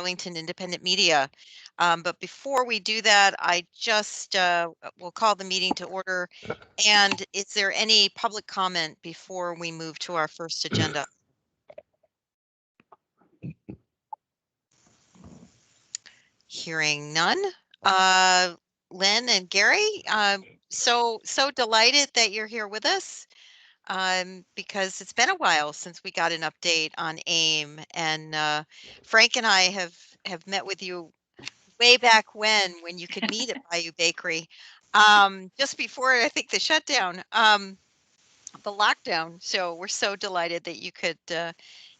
Arlington Independent Media. But before we do that, I just will call the meeting to order. And is there any public comment before we move to our first agenda? Hearing none. Lynn and Gary, so delighted that you're here with us. Because it's been a while since we got an update on AIM, and Frank and I have met with you way back when you could meet at Bayou Bakery, just before I think the shutdown, the lockdown. So we're so delighted that you could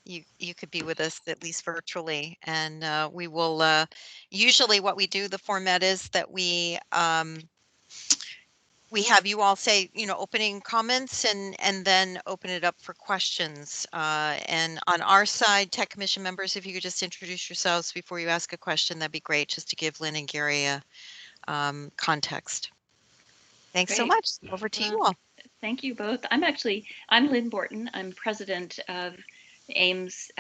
you could be with us at least virtually, and we will usually what we do, the format is that we have you all say, opening comments and then open it up for questions. And on our side, Tech Commission members, if you could just introduce yourselves before you ask a question, that'd be great, just to give Lynn and Gary a context. Thanks so much. Over to you all. Thank you both. I'm Lynn Borton. I'm president of AIM's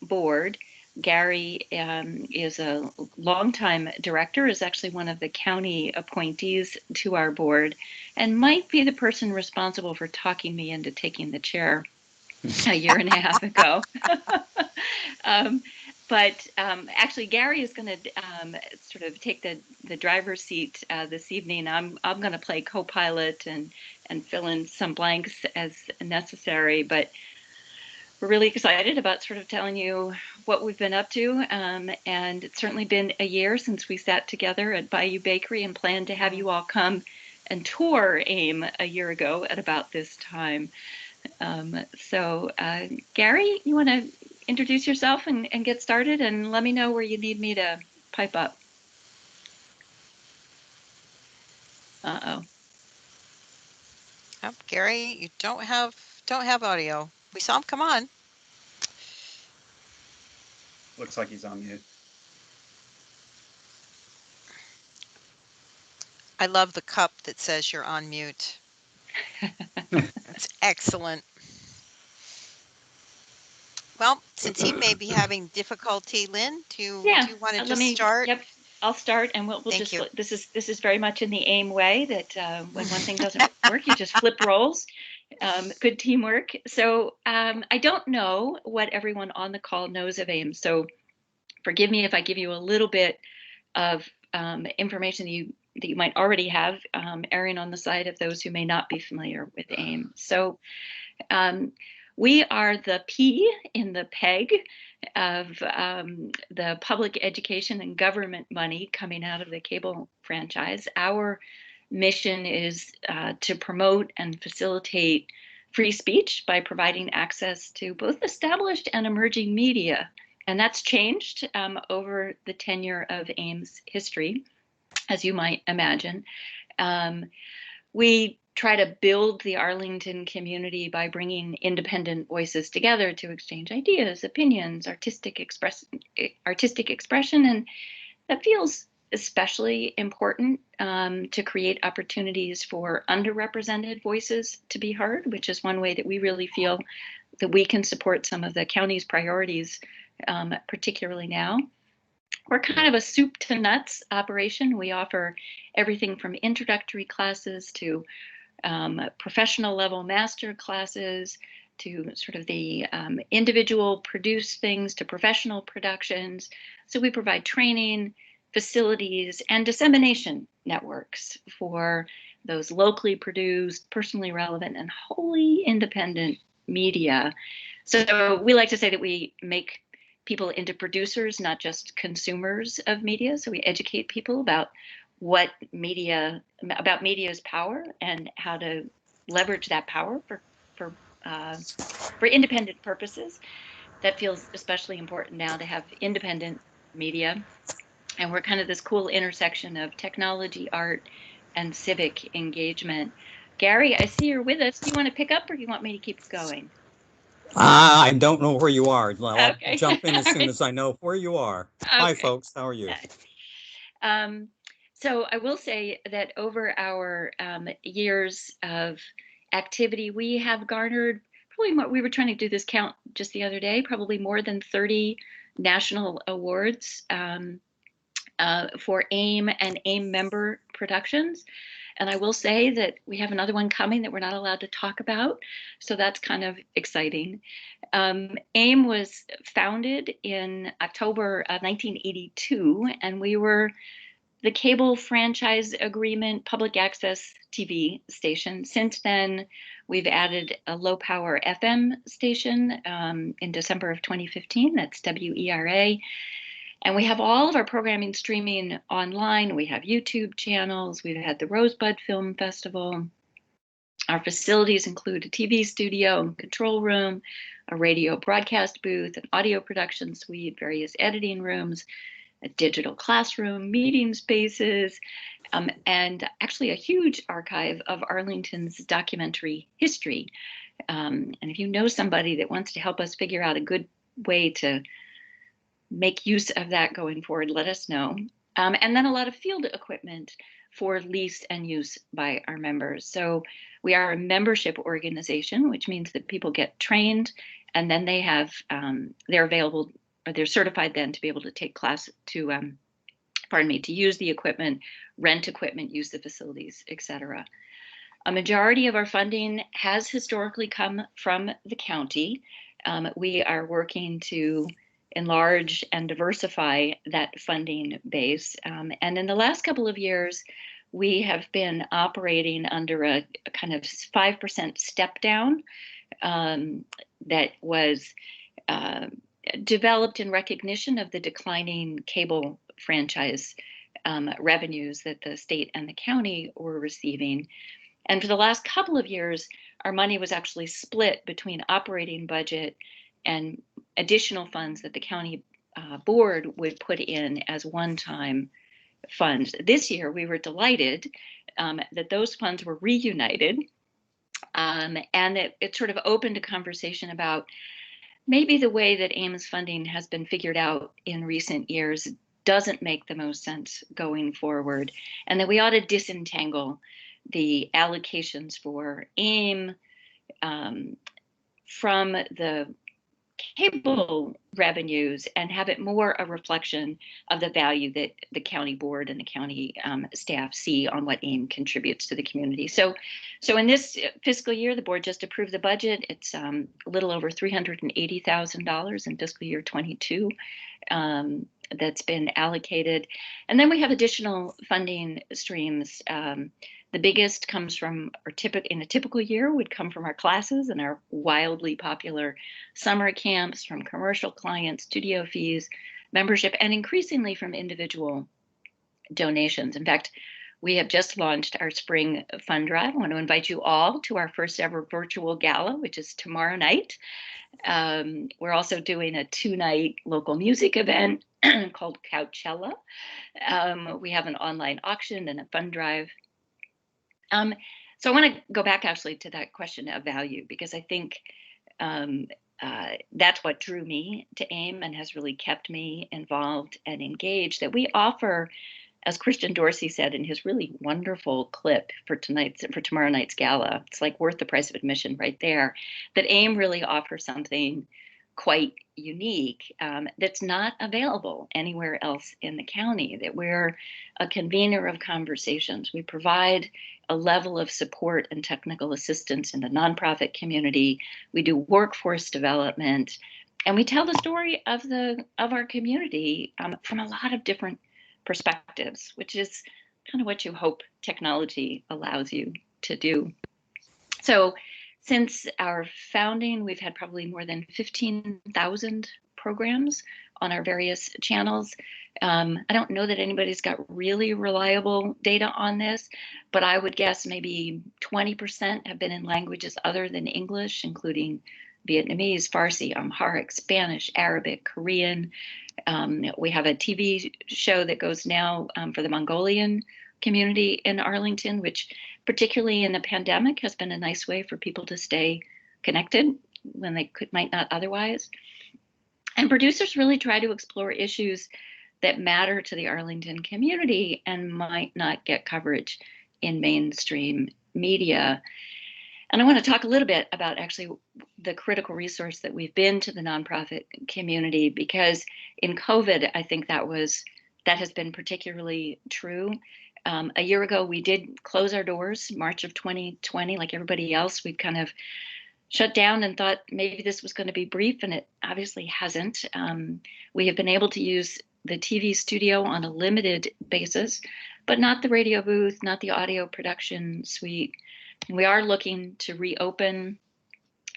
board. Gary is a longtime director, is actually one of the county appointees to our board, and might be the person responsible for talking me into taking the chair a year and a half ago. But actually, Gary is going to sort of take the driver's seat this evening. I'm going to play co-pilot and fill in some blanks as necessary. But we're really excited about sort of telling you what we've been up to. And it's certainly been a year since we sat together at Bayou Bakery and planned to have you all come and tour AIM a year ago at about this time. So Gary, you want to introduce yourself and get started, and let me know where you need me to pipe up. Oh, Gary, you don't have audio. We saw him come on. Looks like he's on mute. I love the cup that says you're on mute. That's excellent. Well, since he may be having difficulty, Lynn, do you want to just start? Yep, I'll start, and we'll Thank just you. This is very much in the AIM way, that when one thing doesn't work, you just flip roles. Good teamwork. So I don't know what everyone on the call knows of AIM, so forgive me if I give you a little bit of information that you might already have, erring on the side of those who may not be familiar with AIM. So we are the P in the PEG of the public education and government money coming out of the cable franchise. Our mission is to promote and facilitate free speech by providing access to both established and emerging media. And that's changed over the tenure of AIM's history, as you might imagine. We try to build the Arlington community by bringing independent voices together to exchange ideas, opinions, artistic expression, and that feels especially important to create opportunities for underrepresented voices to be heard, which is one way that we really feel that we can support some of the county's priorities, particularly now. We're kind of a soup to nuts operation. We offer everything from introductory classes to professional level master classes, to sort of the individual produced things, to professional productions. So we provide training, facilities, and dissemination networks for those locally produced, personally relevant, and wholly independent media. So we like to say that we make people into producers, not just consumers of media. So we educate people about media's power and how to leverage that power for independent purposes. That feels especially important now, to have independent media. And we're kind of this cool intersection of technology, art, and civic engagement. Gary, I see you're with us. Do you want to pick up, or do you want me to keep going? I don't know where you are. I'll Okay. jump in as soon as I know where you are. Okay. Hi, folks. How are you? So I will say that over our years of activity, we have garnered probably more. We were trying to do this count just the other day, probably more than 30 national awards for AIM and AIM member productions. And I will say that we have another one coming that we're not allowed to talk about. So that's kind of exciting. AIM was founded in October of 1982, and we were the cable franchise agreement public access TV station. Since then, we've added a low power FM station in December of 2015. That's WERA. And we have all of our programming streaming online. We have YouTube channels. We've had the Rosebud Film Festival. Our facilities include a TV studio and control room, a radio broadcast booth, an audio production suite, various editing rooms, a digital classroom, meeting spaces, and actually a huge archive of Arlington's documentary history. And if you know somebody that wants to help us figure out a good way to make use of that going forward, let us know. And then a lot of field equipment for lease and use by our members. So we are a membership organization, which means that people get trained and then they have, they're available, or they're certified then to be able to take class to, to use the equipment, rent equipment, use the facilities, etc. A majority of our funding has historically come from the county. We are working to enlarge and diversify that funding base. And in the last couple of years, we have been operating under a kind of 5% step down that was developed in recognition of the declining cable franchise revenues that the state and the county were receiving. And for the last couple of years, our money was actually split between operating budget and additional funds that the county board would put in as one-time funds. This year, we were delighted that those funds were reunited, and that it sort of opened a conversation about maybe the way that AIM's funding has been figured out in recent years doesn't make the most sense going forward, and that we ought to disentangle the allocations for AIM from the cable revenues and have it more a reflection of the value that the county board and the county staff see on what AIM contributes to the community. So in this fiscal year, the board just approved the budget. It's a little over $380,000 in fiscal year 22 that's been allocated. And then we have additional funding streams. The biggest comes from in a typical year would come from our classes and our wildly popular summer camps, from commercial clients, studio fees, membership, and increasingly from individual donations. In fact, we have just launched our spring fund drive. I want to invite you all to our first ever virtual gala, which is tomorrow night. We're also doing a 2-night local music event called Coachella. We have an online auction and a fund drive. So I want to go back actually to that question of value, because I think that's what drew me to AIM and has really kept me involved and engaged, that we offer, as Christian Dorsey said in his really wonderful clip for tomorrow night's gala, it's like worth the price of admission right there, that AIM really offers something quite unique that's not available anywhere else in the county, that we're a convener of conversations. We provide a level of support and technical assistance in the nonprofit community. We do workforce development, and we tell the story of our community from a lot of different perspectives, which is kind of what you hope technology allows you to do. So since our founding, we've had probably more than 15,000 programs on our various channels. I don't know that anybody's got really reliable data on this, but I would guess maybe 20% have been in languages other than English, including Vietnamese, Farsi, Amharic, Spanish, Arabic, Korean. We have a TV show that goes now for the Mongolian community in Arlington, which particularly in the pandemic has been a nice way for people to stay connected when they might not otherwise. And producers really try to explore issues that matter to the Arlington community and might not get coverage in mainstream media. And I want to talk a little bit about actually the critical resource that we've been to the nonprofit community, because in COVID, I think that has been particularly true. A year ago, we did close our doors, March of 2020, like everybody else. We've kind of shut down and thought maybe this was going to be brief, and it obviously hasn't. We have been able to use the TV studio on a limited basis, but not the radio booth, not the audio production suite. We are looking to reopen,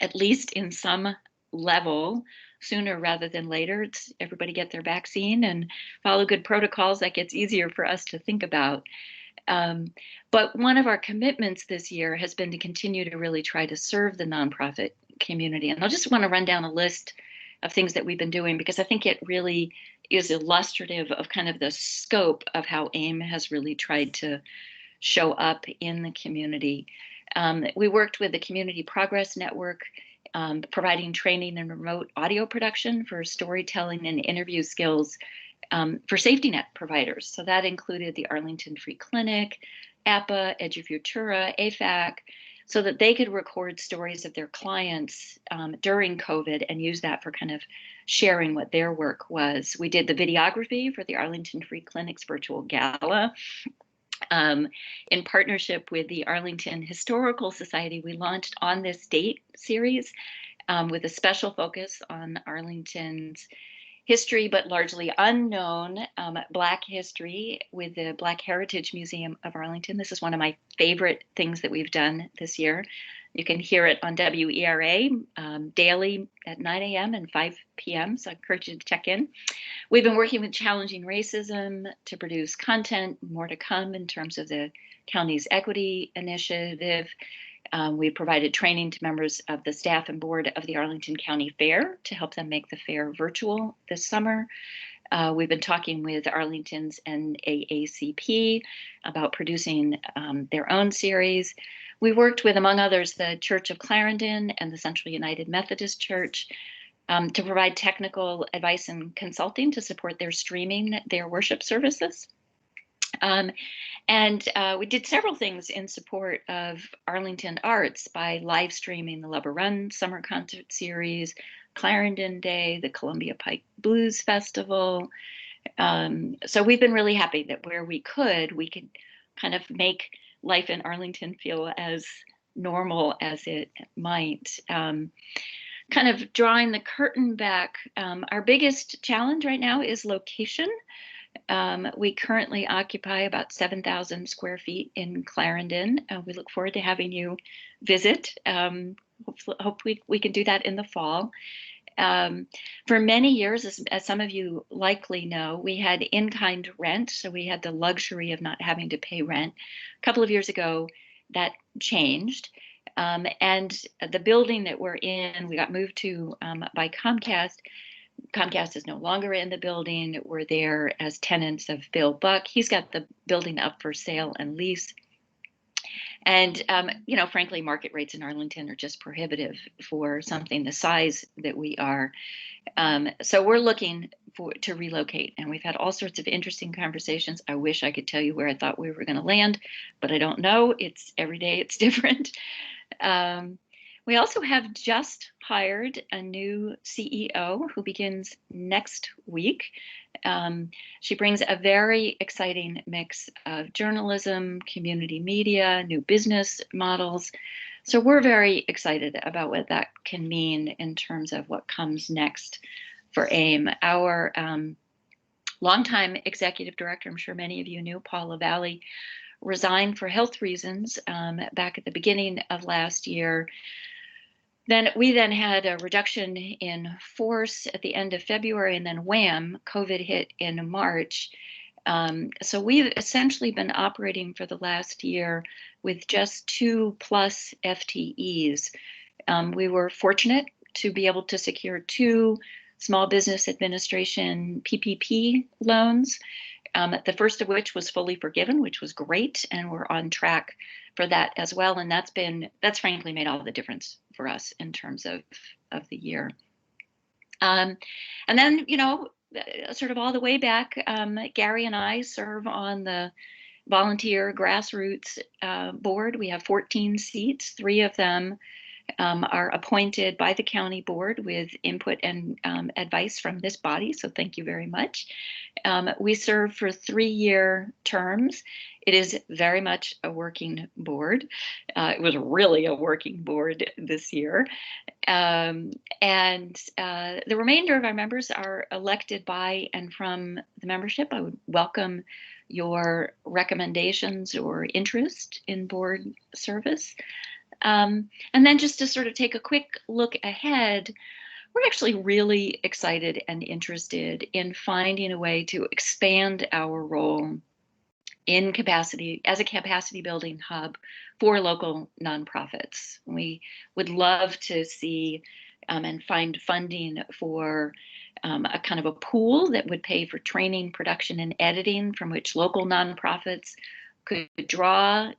at least in some level, sooner rather than later. It's everybody get their vaccine and follow good protocols. That gets easier for us to think about. But one of our commitments this year has been to continue to really try to serve the nonprofit community. And I just want to run down a list of things that we've been doing, because I think it really is illustrative of kind of the scope of how AIM has really tried to show up in the community. We worked with the Community Progress Network, providing training in remote audio production for storytelling and interview skills for safety net providers. So that included the Arlington Free Clinic, APA, Edufutura, AFAC, so that they could record stories of their clients during COVID and use that for kind of sharing what their work was. We did the videography for the Arlington Free Clinic's virtual gala. In partnership with the Arlington Historical Society, we launched On This Date series with a special focus on Arlington's history, but largely unknown Black history with the Black Heritage Museum of Arlington. This is one of my favorite things that we've done this year. You can hear it on WERA daily at 9 a.m. and 5 p.m. So I encourage you to check in. We've been working with Challenging Racism to produce content, more to come in terms of the county's equity initiative. We provided training to members of the staff and board of the Arlington County Fair to help them make the fair virtual this summer. We've been talking with Arlington's NAACP about producing their own series. We worked with, among others, the Church of Clarendon and the Central United Methodist Church to provide technical advice and consulting to support their streaming their worship services. We did several things in support of Arlington Arts by live streaming the Lover Run Summer Concert Series, Clarendon Day, the Columbia Pike Blues Festival. So we've been really happy that where we could kind of make life in Arlington feel as normal as it might. Kind of drawing the curtain back, our biggest challenge right now is location. We currently occupy about 7,000 square feet in Clarendon. We look forward to having you visit. Hopefully we can do that in the fall. For many years, as some of you likely know, we had in-kind rent, so we had the luxury of not having to pay rent. A couple of years ago, that changed. And the building that we're in, we got moved to by Comcast. Comcast is no longer in the building. We're there as tenants of Bill Buck. He's got the building up for sale and lease. And, frankly, market rates in Arlington are just prohibitive for something the size that we are. So we're looking to relocate, and we've had all sorts of interesting conversations. I wish I could tell you where I thought we were going to land, but I don't know. Every day it's different. We also have just hired a new CEO who begins next week. She brings a very exciting mix of journalism, community media, new business models. So we're very excited about what that can mean in terms of what comes next for AIM. Our longtime executive director, I'm sure many of you knew, Paul LaValle, resigned for health reasons back at the beginning of last year. We then had a reduction in force at the end of February, and then wham, COVID hit in March. So we've essentially been operating for the last year with just 2+ FTEs. We were fortunate to be able to secure 2 Small Business Administration PPP loans, the first of which was fully forgiven, which was great, and we're on track for that as well. And that's frankly made all the difference for us in terms of the year. And then, sort of all the way back, Gary and I serve on the volunteer grassroots board. We have 14 seats. 3 of them are appointed by the county board with input and advice from this body. So thank you very much. We serve for 3-year terms. It is very much a working board. It was really a working board this year. And the remainder of our members are elected by and from the membership. I would welcome your recommendations or interest in board service. And then just to sort of take a quick look ahead, we're actually really excited and interested in finding a way to expand our role in capacity as a capacity building hub for local nonprofits. We would love to see and find funding for a kind of a pool that would pay for training, production, and editing from which local nonprofits could draw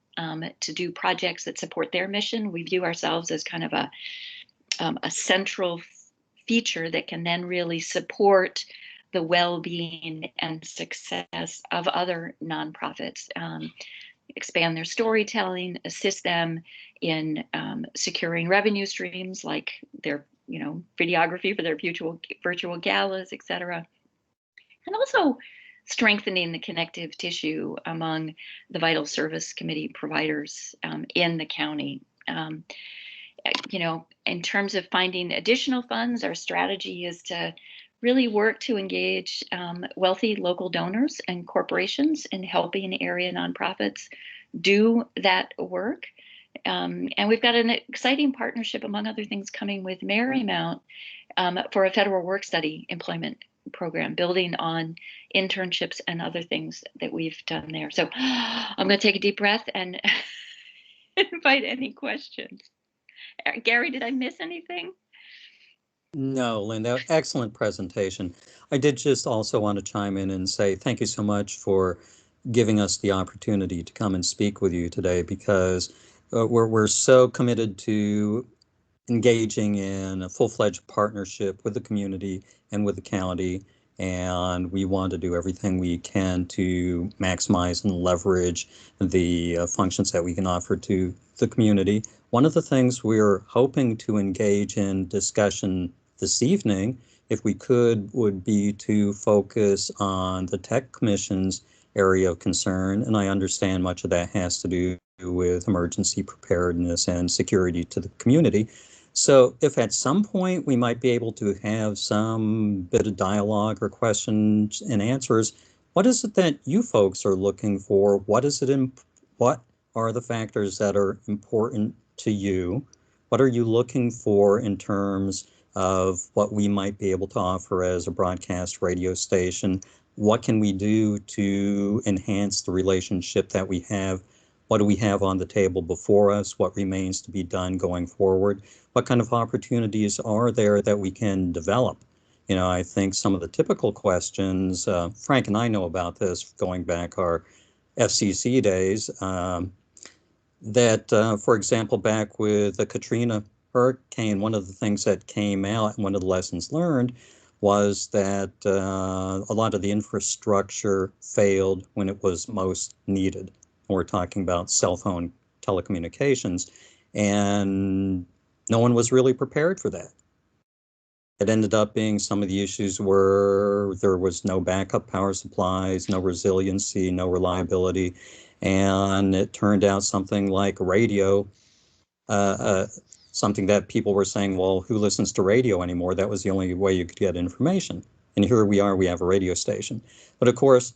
to do projects that support their mission. We view ourselves as kind of a central feature that can then really support the well-being and success of other nonprofits, expand their storytelling, assist them in securing revenue streams like their, videography for their virtual galas, etc. And also strengthening the connective tissue among the vital service committee providers in the county. In terms of finding additional funds, our strategy is to really work to engage wealthy local donors and corporations in helping area nonprofits do that work. And we've got an exciting partnership, among other things, coming with Marymount for a federal work study employment program, building on internships and other things that we've done there. So I'm going to take a deep breath and invite any questions. Gary, did I miss anything? No, Linda, excellent presentation. I did just also want to chime in and say thank you so much for giving us the opportunity to come and speak with you today, because we're so committed to engaging in a full-fledged partnership with the community and with the county, and we want to do everything we can to maximize and leverage the functions that we can offer to the community. One of the things we're hoping to engage in discussion this evening, if we could, would be to focus on the Tech Commission's area of concern, and I understand much of that has to do with emergency preparedness and security to the community. So if at some point we might be able to have some bit of dialogue or questions and answers, what is it that you folks are looking for? What are the factors that are important to you? What are you looking for in terms of what we might be able to offer as a broadcast radio station? What can we do to enhance the relationship that we have? What do we have on the table before us? What remains to be done going forward? What kind of opportunities are there that we can develop? I think some of the typical questions, Frank and I know about this going back our FCC days, that, for example, back with the Katrina hurricane, one of the things that came out and one of the lessons learned was that a lot of the infrastructure failed when it was most needed. We're talking about cell phone telecommunications, and no one was really prepared for that. It ended up being some of the issues were there was no backup power supplies, no resiliency, no reliability, and it turned out something like radio, something that people were saying, well, who listens to radio anymore? That was the only way you could get information. And here we are, we have a radio station. But of course,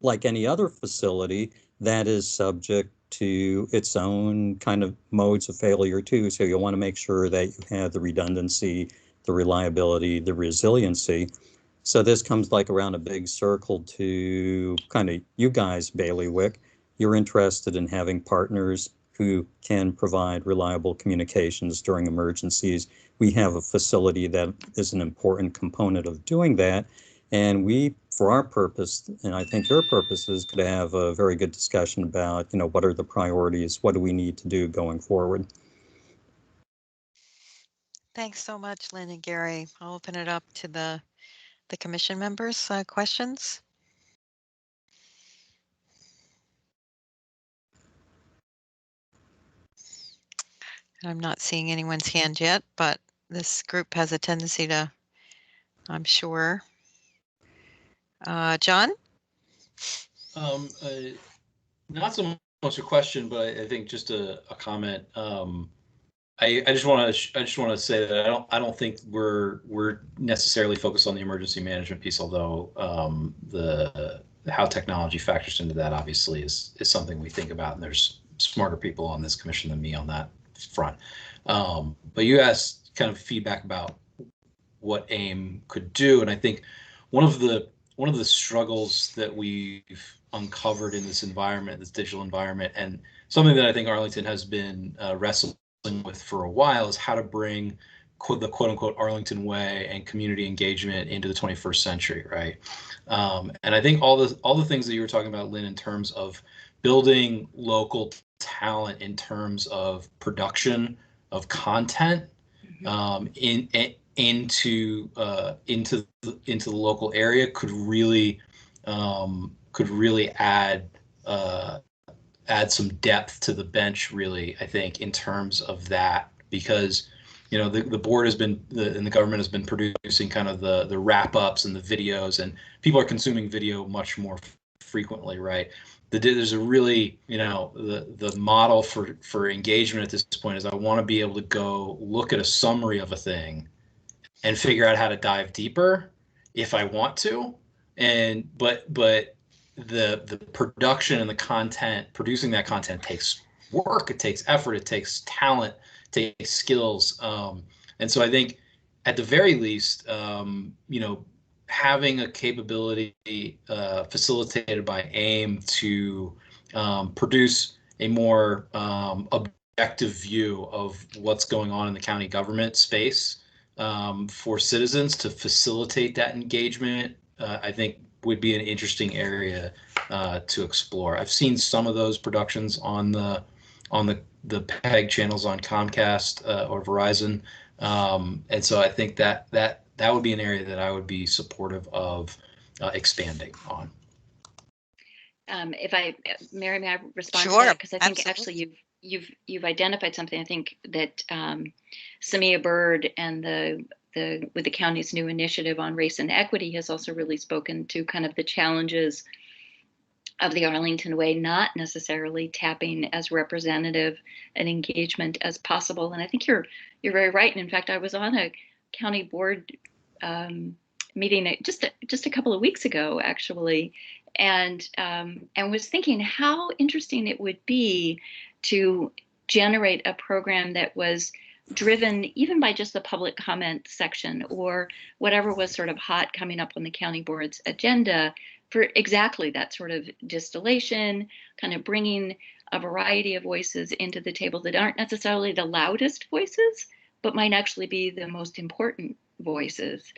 like any other facility, that is subject to its own kind of modes of failure too. So you'll want to make sure that you have the redundancy, the reliability, the resiliency. So this comes like around a big circle to kind of you guys, Bailiwick. You're interested in having partners who can provide reliable communications during emergencies. We have a facility that is an important component of doing that. And we, for our purpose, and I think your purposes, could have a very good discussion about, what are the priorities? What do we need to do going forward? Thanks so much, Lynn and Gary. I'll open it up to the commission members. Questions? I'm not seeing anyone's hand yet, but this group has a tendency to, I'm sure. John? Not so much a question, but I think just a comment. I just want to say that I don't think we're necessarily focused on the emergency management piece, although the how technology factors into that obviously is something we think about, and there's smarter people on this commission than me on that front. But you asked kind of feedback about what AIM could do, and I think one of the struggles that we've uncovered in this environment, this digital environment, and something that I think Arlington has been wrestling with for a while is how to bring the quote unquote Arlington way and community engagement into the 21st century, right? And I think all the things that you were talking about, Lynn, in terms of building local talent, in terms of production of content, into the local area could really add some depth to the bench, really, I think, in terms of that, because the board has been and the government has been producing kind of the wrap ups and the videos, and people are consuming video much more frequently, right? There's a really, the model for engagement at this point is I want to be able to go look at a summary of a thing and figure out how to dive deeper if I want to. And but the production and the content, producing that content takes work, it takes effort, it takes talent, it takes skills. And so I think at the very least, having a capability facilitated by AIM to produce a more objective view of what's going on in the county government space for citizens to facilitate that engagement, I think would be an interesting area to explore. I've seen some of those productions on the PEG channels on Comcast or Verizon, and so I think that would be an area that I would be supportive of expanding on. If Mary, may I respond Sure, to that? Because I think absolutely. actually you've identified something. I think that Samia Bird and with the county's new initiative on race and equity has also really spoken to kind of the challenges of the Arlington way, not necessarily tapping as representative an engagement as possible. And I think you're very right. And in fact, I was on a county board meeting just a couple of weeks ago, actually, and was thinking how interesting it would be to generate a program that was driven even by just the public comment section or whatever was sort of hot coming up on the county board's agenda for exactly that sort of distillation, kind of bringing a variety of voices into the table that aren't necessarily the loudest voices, but might actually be the most important voices.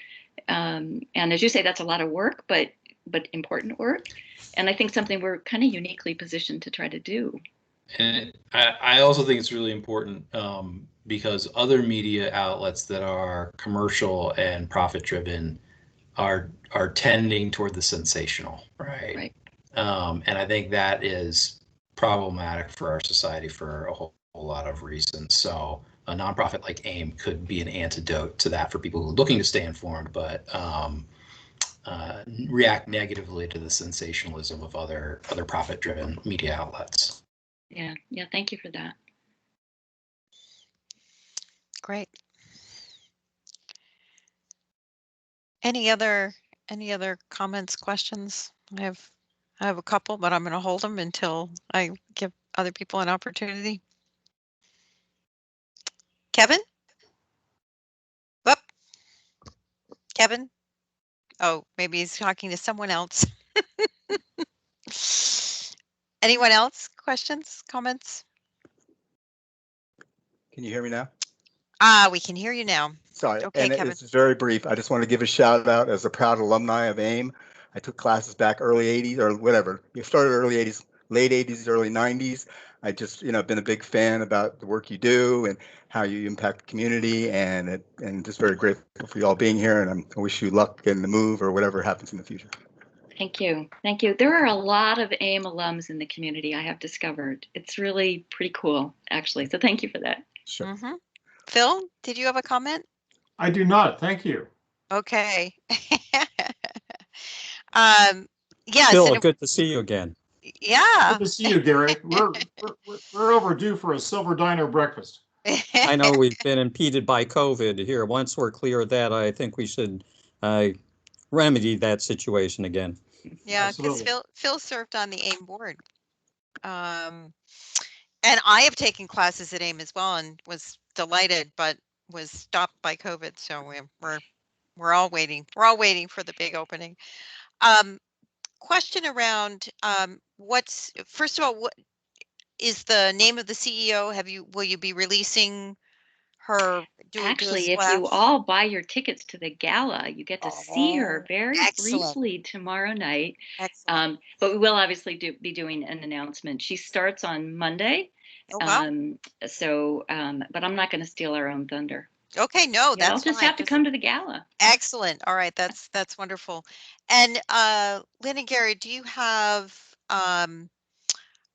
And as you say, that's a lot of work, but important work. And I think something we're kind of uniquely positioned to try to do. And I also think it's really important because other media outlets that are commercial and profit driven are tending toward the sensational, right? And I think that is problematic for our society for a whole lot of reasons. So a nonprofit like AIM could be an antidote to that for people who are looking to stay informed, but react negatively to the sensationalism of other profit driven media outlets. Yeah, thank you for that. Great. Any other comments, questions? I have a couple, but I'm going to hold them until I give other people an opportunity. Kevin? Whoop. Kevin? Oh, maybe he's talking to someone else. Anyone else? Questions, comments? Can you hear me now? We can hear you now. Sorry, Okay, and Kevin. it's very brief. I just want to give a shout out as a proud alumni of AIM. I took classes back early 80s or whatever. You started early 80s, late 80s, early 90s. I just, been a big fan about the work you do and how you impact the community, and just very grateful for you all being here. And I wish you luck in the move or whatever happens in the future. Thank you. There are a lot of AIM alums in the community, I have discovered. It's really pretty cool, actually. So thank you for that. Sure. Phil, did you have a comment? I do not. Thank you. Okay. Yes, Phil, and good to see you again. yeah. Good to see you, Gary. We're overdue for a silver diner breakfast. I know we've been impeded by COVID here. Once we're clear of that, I think we should remedy that situation again. Yeah, because Absolutely. Phil served on the AIM board. And I have taken classes at AIM as well and was delighted, but was stopped by COVID. So we're all waiting. We're all waiting for the big opening. Question around what's first of all, what is the name of the CEO? Will you be releasing her do a Actually, if you splash? all buy your tickets to the gala, you get to see her Oh, very excellent. briefly tomorrow night. Excellent. But we will obviously be doing an announcement. She starts on Monday. Oh wow. But I'm not going to steal our own thunder. Okay, no, You all that's just fine. have to come to the gala. Excellent. All right, that's wonderful. And Lynn and Gary, do you have a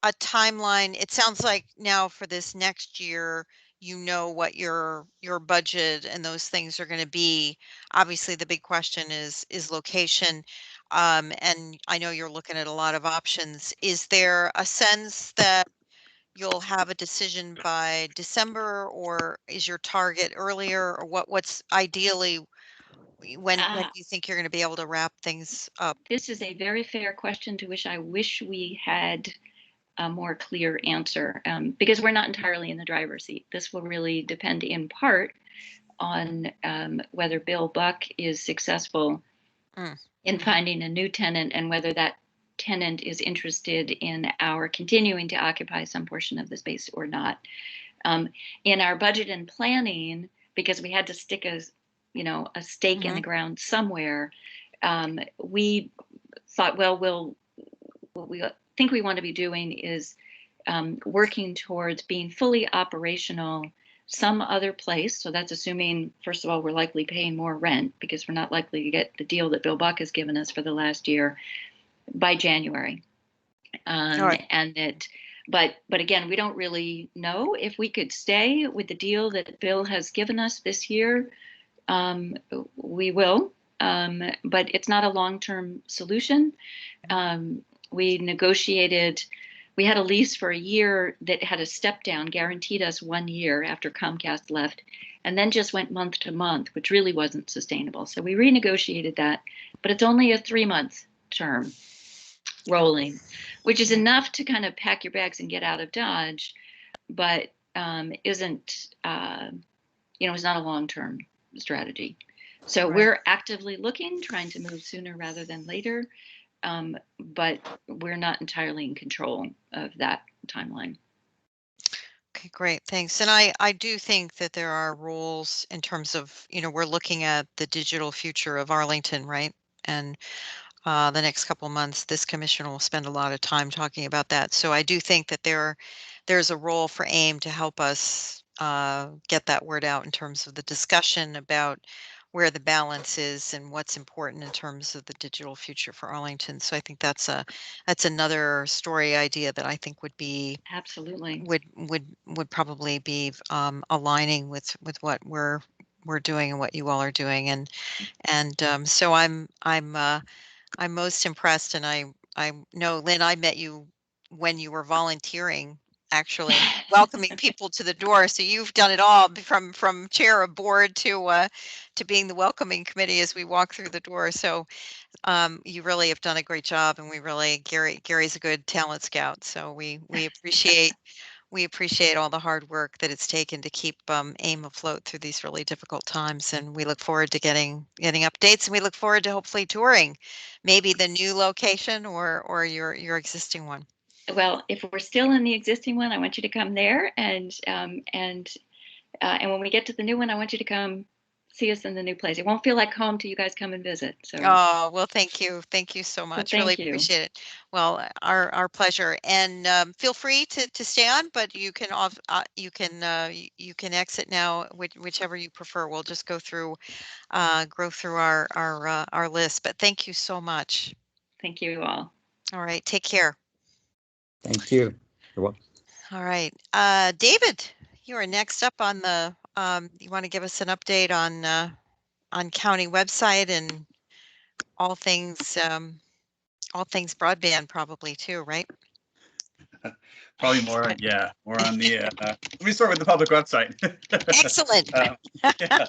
timeline? It sounds like now for this next year, you know what your budget and those things are going to be. Obviously, the big question is location. And I know you're looking at a lot of options. Is there a sense that you'll have a decision by December, or is your target earlier, or what's ideally when do you think you're going to be able to wrap things up? This is a very fair question to which I wish we had a more clear answer, because we're not entirely in the driver's seat. This will really depend in part on whether Bill Buck is successful in finding a new tenant and whether that tenant is interested in our continuing to occupy some portion of the space or not. In our budget and planning, because we had to stick a stake in the ground somewhere, we thought, well, what we think we want to be doing is working towards being fully operational some other place. So that's assuming, first of all, we're likely paying more rent because we're not likely to get the deal that Bill Buck has given us for the last year by January. Right. And that, but again, we don't really know if we could stay with the deal that Bill has given us this year. We will, but it's not a long-term solution. We negotiated. We had a lease for a year that had a step down, guaranteed us 1 year after Comcast left, and then just went month to month, which really wasn't sustainable. So we renegotiated that, but it's only a 3-month term rolling, which is enough to kind of pack your bags and get out of Dodge, but isn't, it's not a long-term strategy. So we're actively looking, trying to move sooner rather than later. But we're not entirely in control of that timeline. Okay, great, thanks. And I do think that there are rules in terms of, we're looking at the digital future of Arlington, right? And the next couple of months, this commission will spend a lot of time talking about that. So I do think that there's a role for AIM to help us get that word out in terms of the discussion about where the balance is and what's important in terms of the digital future for Arlington. So I think that's another story idea that I think would be absolutely would probably be aligning with what we're doing and what you all are doing. And so I'm most impressed, and I know, Lynn, I met you when you were volunteering, actually welcoming people to the door. So you've done it all from chair of board to being the welcoming committee as we walk through the door. So you really have done a great job, and Gary's a good talent scout. So we appreciate all the hard work that it's taken to keep AIM afloat through these really difficult times, and we look forward to getting updates, and we look forward to hopefully touring maybe the new location or your existing one. Well, if we're still in the existing one, I want you to come there, and when we get to the new one, I want you to come see us in the new place. It won't feel like home till you guys come and visit. So. Oh, well, thank you so much. Well, really thank you. Appreciate it. Well, our pleasure. And feel free to stay on, but you can you can exit now, whichever you prefer. We'll just go through our list. But thank you so much. Thank you all. All right, take care. Thank you. You're welcome. All right, David, you are next up on the, you want to give us an update on county website and all things broadband probably too, right? Probably more, yeah, more on the, let me start with the public website. Excellent. Yeah.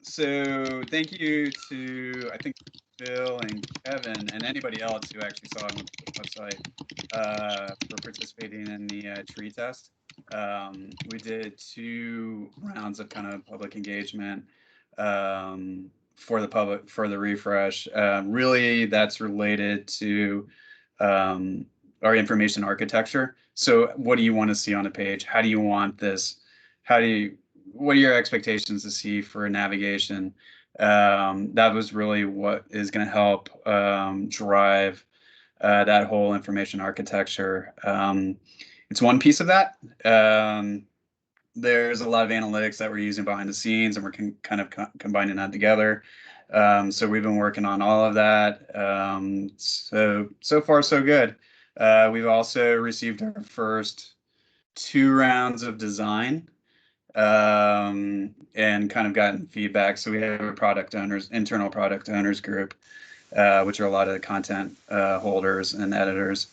So thank you to, I think, Bill and Kevin and anybody else who actually saw it on the website for participating in the tree test. We did 2 rounds of kind of public engagement for the public, for the refresh. Really, that's related to our information architecture. So what do you want to see on a page? How do you want this? What are your expectations to see for navigation? That was really what is going to help drive that whole information architecture. It's one piece of that. There's a lot of analytics that we're using behind the scenes, and we're kind of combining that together. So we've been working on all of that. So far, so good. We've also received our first 2 rounds of design and kind of gotten feedback. So we have a internal product owners group, which are a lot of the content holders and editors.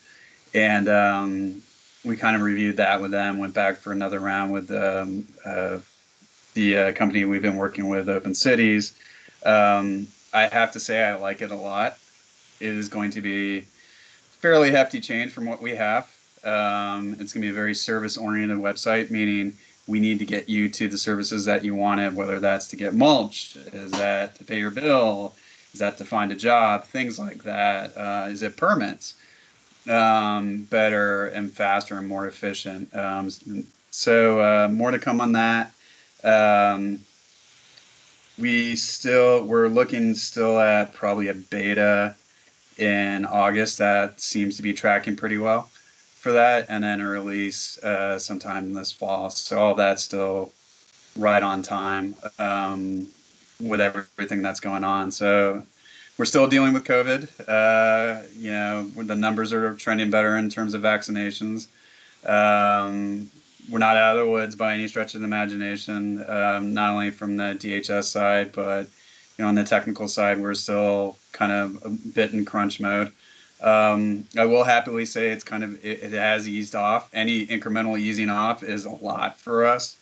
And we kind of reviewed that with them, went back for another round with the company we've been working with, Open Cities. I have to say I like it a lot. It is going to be fairly hefty change from what we have. It's going to be a very service-oriented website, meaning we need to get you to the services that you wanted, whether that's to get mulched, is that to pay your bill, is that to find a job, things like that. Is it permits? Better and faster and more efficient. So more to come on that. We're looking still at probably a beta in August. That seems to be tracking pretty well for that, and then a release sometime this fall. So all that's still right on time with everything that's going on. So we're still dealing with COVID. The numbers are trending better in terms of vaccinations. We're not out of the woods by any stretch of the imagination, not only from the DHS side, but on the technical side, we're still kind of a bit in crunch mode. I will happily say it has eased off. Any incremental easing off is a lot for us,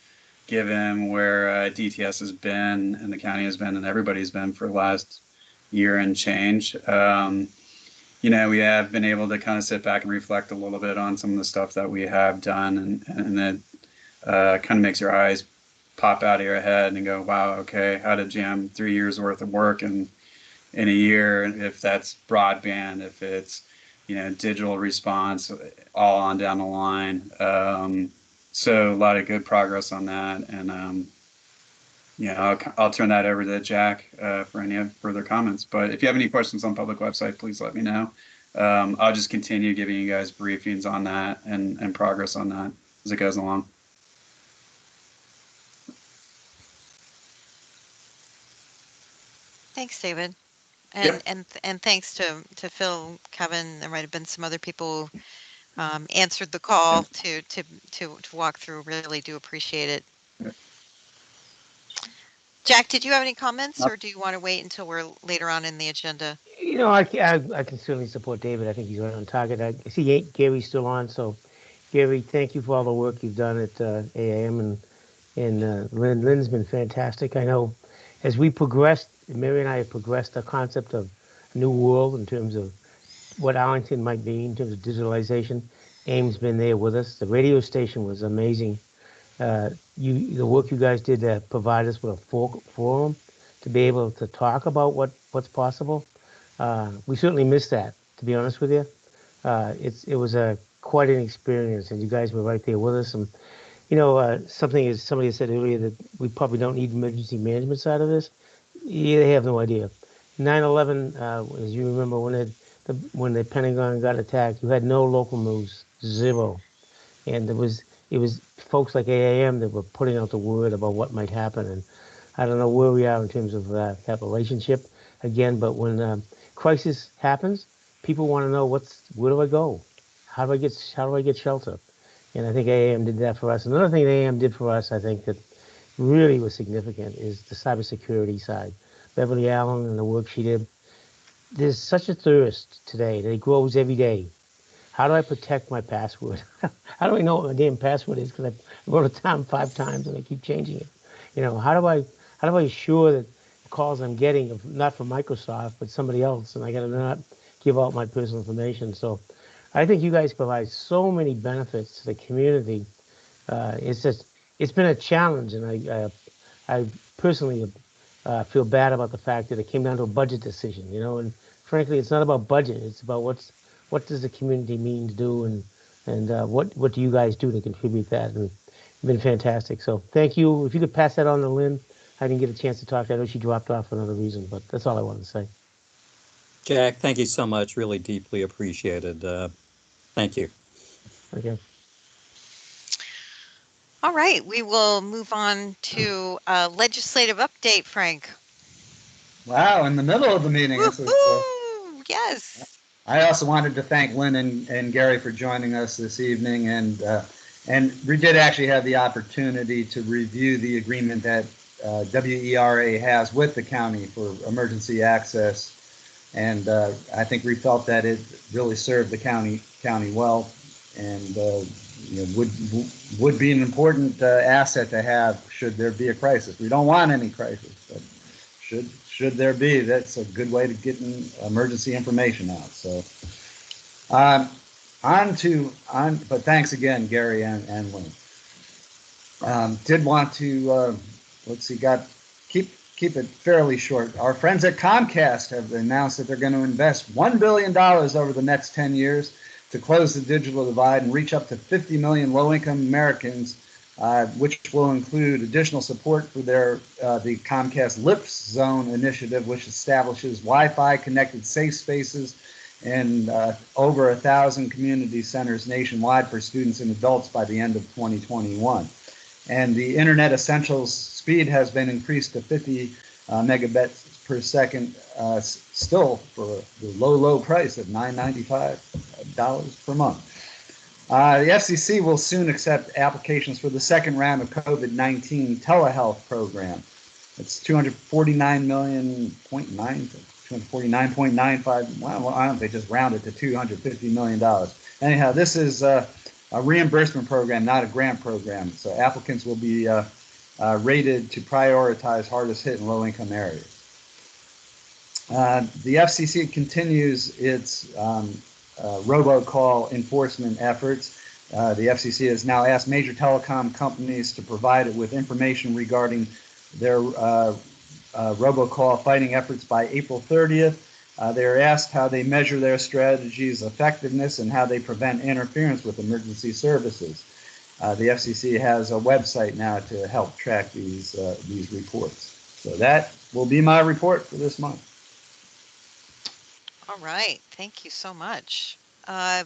given where DTS has been and the county has been and everybody's been for the last year and change. We have been able to kind of sit back and reflect a little bit on some of the stuff that we have done, and it kind of makes your eyes pop out of your head and go, wow, okay, how to jam 3 years worth of work in a year, if that's broadband, if it's digital response, all on down the line. So a lot of good progress on that, and I'll turn that over to Jack for any further comments. But if you have any questions on public website, please let me know. I'll just continue giving you guys briefings on that and progress on that as it goes along. Thanks, David. Yep. And thanks to Phil, Kevin. There might have been some other people who answered the call to walk through. Really do appreciate it. Yep. Jack, did you have any comments, or do you want to wait until we're later on in the agenda? I can certainly support David. I think he's right on target. I see Gary's still on, so Gary, thank you for all the work you've done at AAM, and Lynn's been fantastic. I know as we progressed, Mary and I have progressed the concept of a new world in terms of what Arlington might be in terms of digitalization. AIM's been there with us. The radio station was amazing. The work you guys did to provide us with a forum to be able to talk about what's possible. We certainly missed that, to be honest with you. It was quite an experience, and you guys were right there with us. And somebody said earlier that we probably don't need the emergency management side of this. Yeah, they have no idea. 9/11, as you remember, when the Pentagon got attacked, you had no local news, zero, and it was folks like AAM that were putting out the word about what might happen. And I don't know where we are in terms of that relationship again, but when crisis happens, people want to know where do I go? How do I get shelter? And I think AAM did that for us. Another thing that AAM did for us, I think that really was significant, is the cybersecurity side. Beverly Allen and the work she did. There's such a thirst today that it grows every day. How do I protect my password? How do I know what my damn password is? Because I wrote it down 5 times and I keep changing it. How do I assure that the calls I'm getting are not from Microsoft but somebody else, and I got to not give out my personal information. So, I think you guys provide so many benefits to the community. It's been a challenge, and I personally feel bad about the fact that it came down to a budget decision. And frankly, it's not about budget. It's about what does the community mean to do, and what do you guys do to contribute that? And it's been fantastic. So thank you. If you could pass that on to Lynn, I didn't get a chance to talk to her. I know she dropped off for another reason, but that's all I wanted to say. Jack, thank you so much. Really deeply appreciated. Thank you. Okay. All right, we will move on to legislative update, Frank. Wow, in the middle of the meeting. Woo-hoo! Yes. I also wanted to thank Lynn and Gary for joining us this evening, and we did actually have the opportunity to review the agreement that WERA has with the county for emergency access, and I think we felt that it really served the county well, and would be an important asset to have should there be a crisis. We don't want any crisis, but should there be, that's a good way to get emergency information out. So but thanks again, Gary and Lynn. Did want to let's see, keep it fairly short. Our friends at Comcast have announced that they're going to invest $1 billion over the next 10 years to close the digital divide and reach up to 50 million low-income Americans, which will include additional support for the Comcast Lips Zone initiative, which establishes Wi-Fi connected safe spaces in over 1,000 community centers nationwide for students and adults by the end of 2021. And the Internet Essentials speed has been increased to 50 megabits per second, still for the low price of $9.95 per month. The FCC will soon accept applications for the second round of COVID-19 telehealth program. It's $249.95. Well, I don't know, they just rounded to $250 million. Anyhow, this is a reimbursement program, not a grant program. So applicants will be rated to prioritize hardest hit and low-income areas. The FCC continues its robocall enforcement efforts. The FCC has now asked major telecom companies to provide it with information regarding their robocall fighting efforts by April 30th. They are asked how they measure their strategies' effectiveness and how they prevent interference with emergency services. The FCC has a website now to help track these reports. So that will be my report for this month. All right, thank you so much. I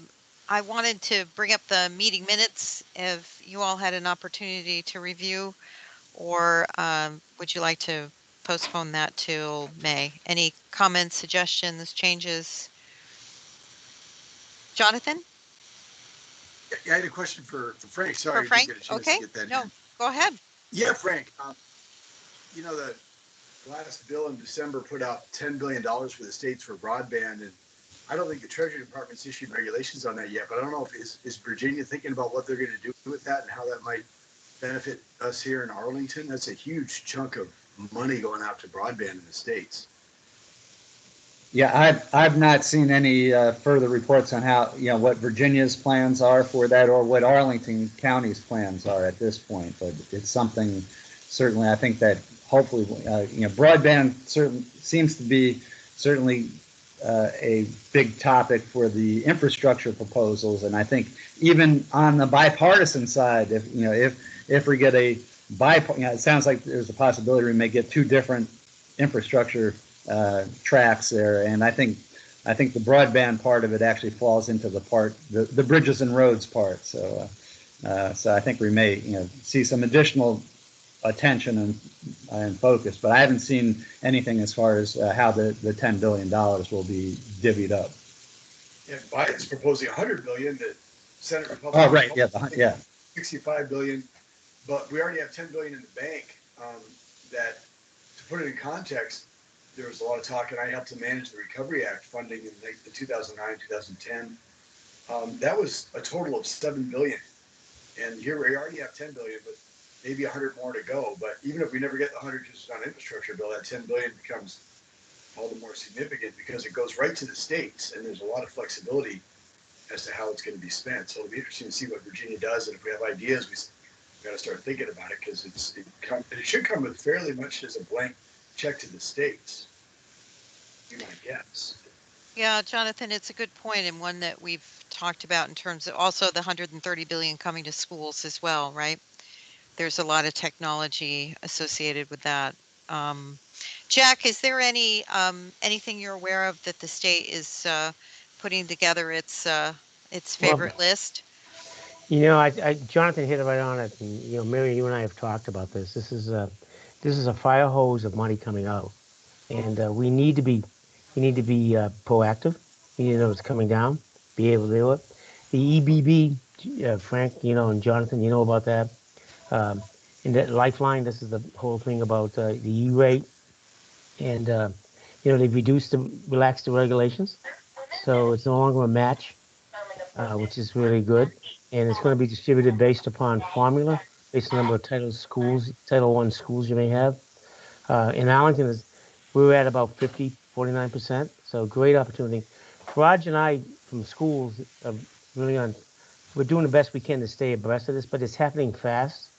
wanted to bring up the meeting minutes if you all had an opportunity to review, or would you like to postpone that till May? Any comments, suggestions, changes? Jonathan? Yeah, I had a question for Frank. Sorry, For Frank? I didn't get a chance Okay, to get that no, in. go ahead. Yeah, Frank. The last bill in December put out $10 billion for the states for broadband, and I don't think the Treasury Department's issued regulations on that yet, but I don't know if is Virginia thinking about what they're going to do with that and how that might benefit us here in Arlington. That's a huge chunk of money going out to broadband in the states. Yeah, I've not seen any further reports on how, what Virginia's plans are for that or what Arlington County's plans are at this point. But it's something, certainly, I think that hopefully, broadband seems to be certainly a big topic for the infrastructure proposals. And I think even on the bipartisan side, if we get a it sounds like there's a possibility we may get two different infrastructure tracks there, and I think the broadband part of it actually falls into the bridges and roads part. So I think we may see some additional attention and focus, but I haven't seen anything as far as how the $10 billion will be divvied up. And Biden's proposing $100 billion that Senate Republican. Oh, right, yeah, yeah. 65 billion, but we already have 10 billion in the bank. That, to put it in context, there was a lot of talk, and I helped to manage the Recovery Act funding in the 2009, 2010. That was a total of 7 billion, and here we already have 10 billion, but maybe 100 more to go. But even if we never get the 100 just on infrastructure bill, that 10 billion becomes all the more significant because it goes right to the states, and there's a lot of flexibility as to how it's going to be spent. So it'll be interesting to see what Virginia does, and if we have ideas, we got to start thinking about it because it should come with fairly much as a blank check to the states. You might guess. Yeah, Jonathan, it's a good point and one that we've talked about in terms of also the 130 billion coming to schools as well, right? There's a lot of technology associated with that. Jack, is there anything you're aware of that the state is putting together its Well, favorite list? Jonathan hit it right on it. And, Mary, you and I have talked about this. This is a fire hose of money coming out, and we need to be proactive. We need to know it's coming down, be able to do it. The EBB, Frank, and Jonathan, you know about that. And that Lifeline, this is the whole thing about the E-rate, and they've relaxed the regulations, so it's no longer a match, which is really good, and it's going to be distributed based upon formula, based on the number of Title I schools you may have. In Arlington, we're at about 49%, so great opportunity. Raj and I from schools are really we're doing the best we can to stay abreast of this, but it's happening fast.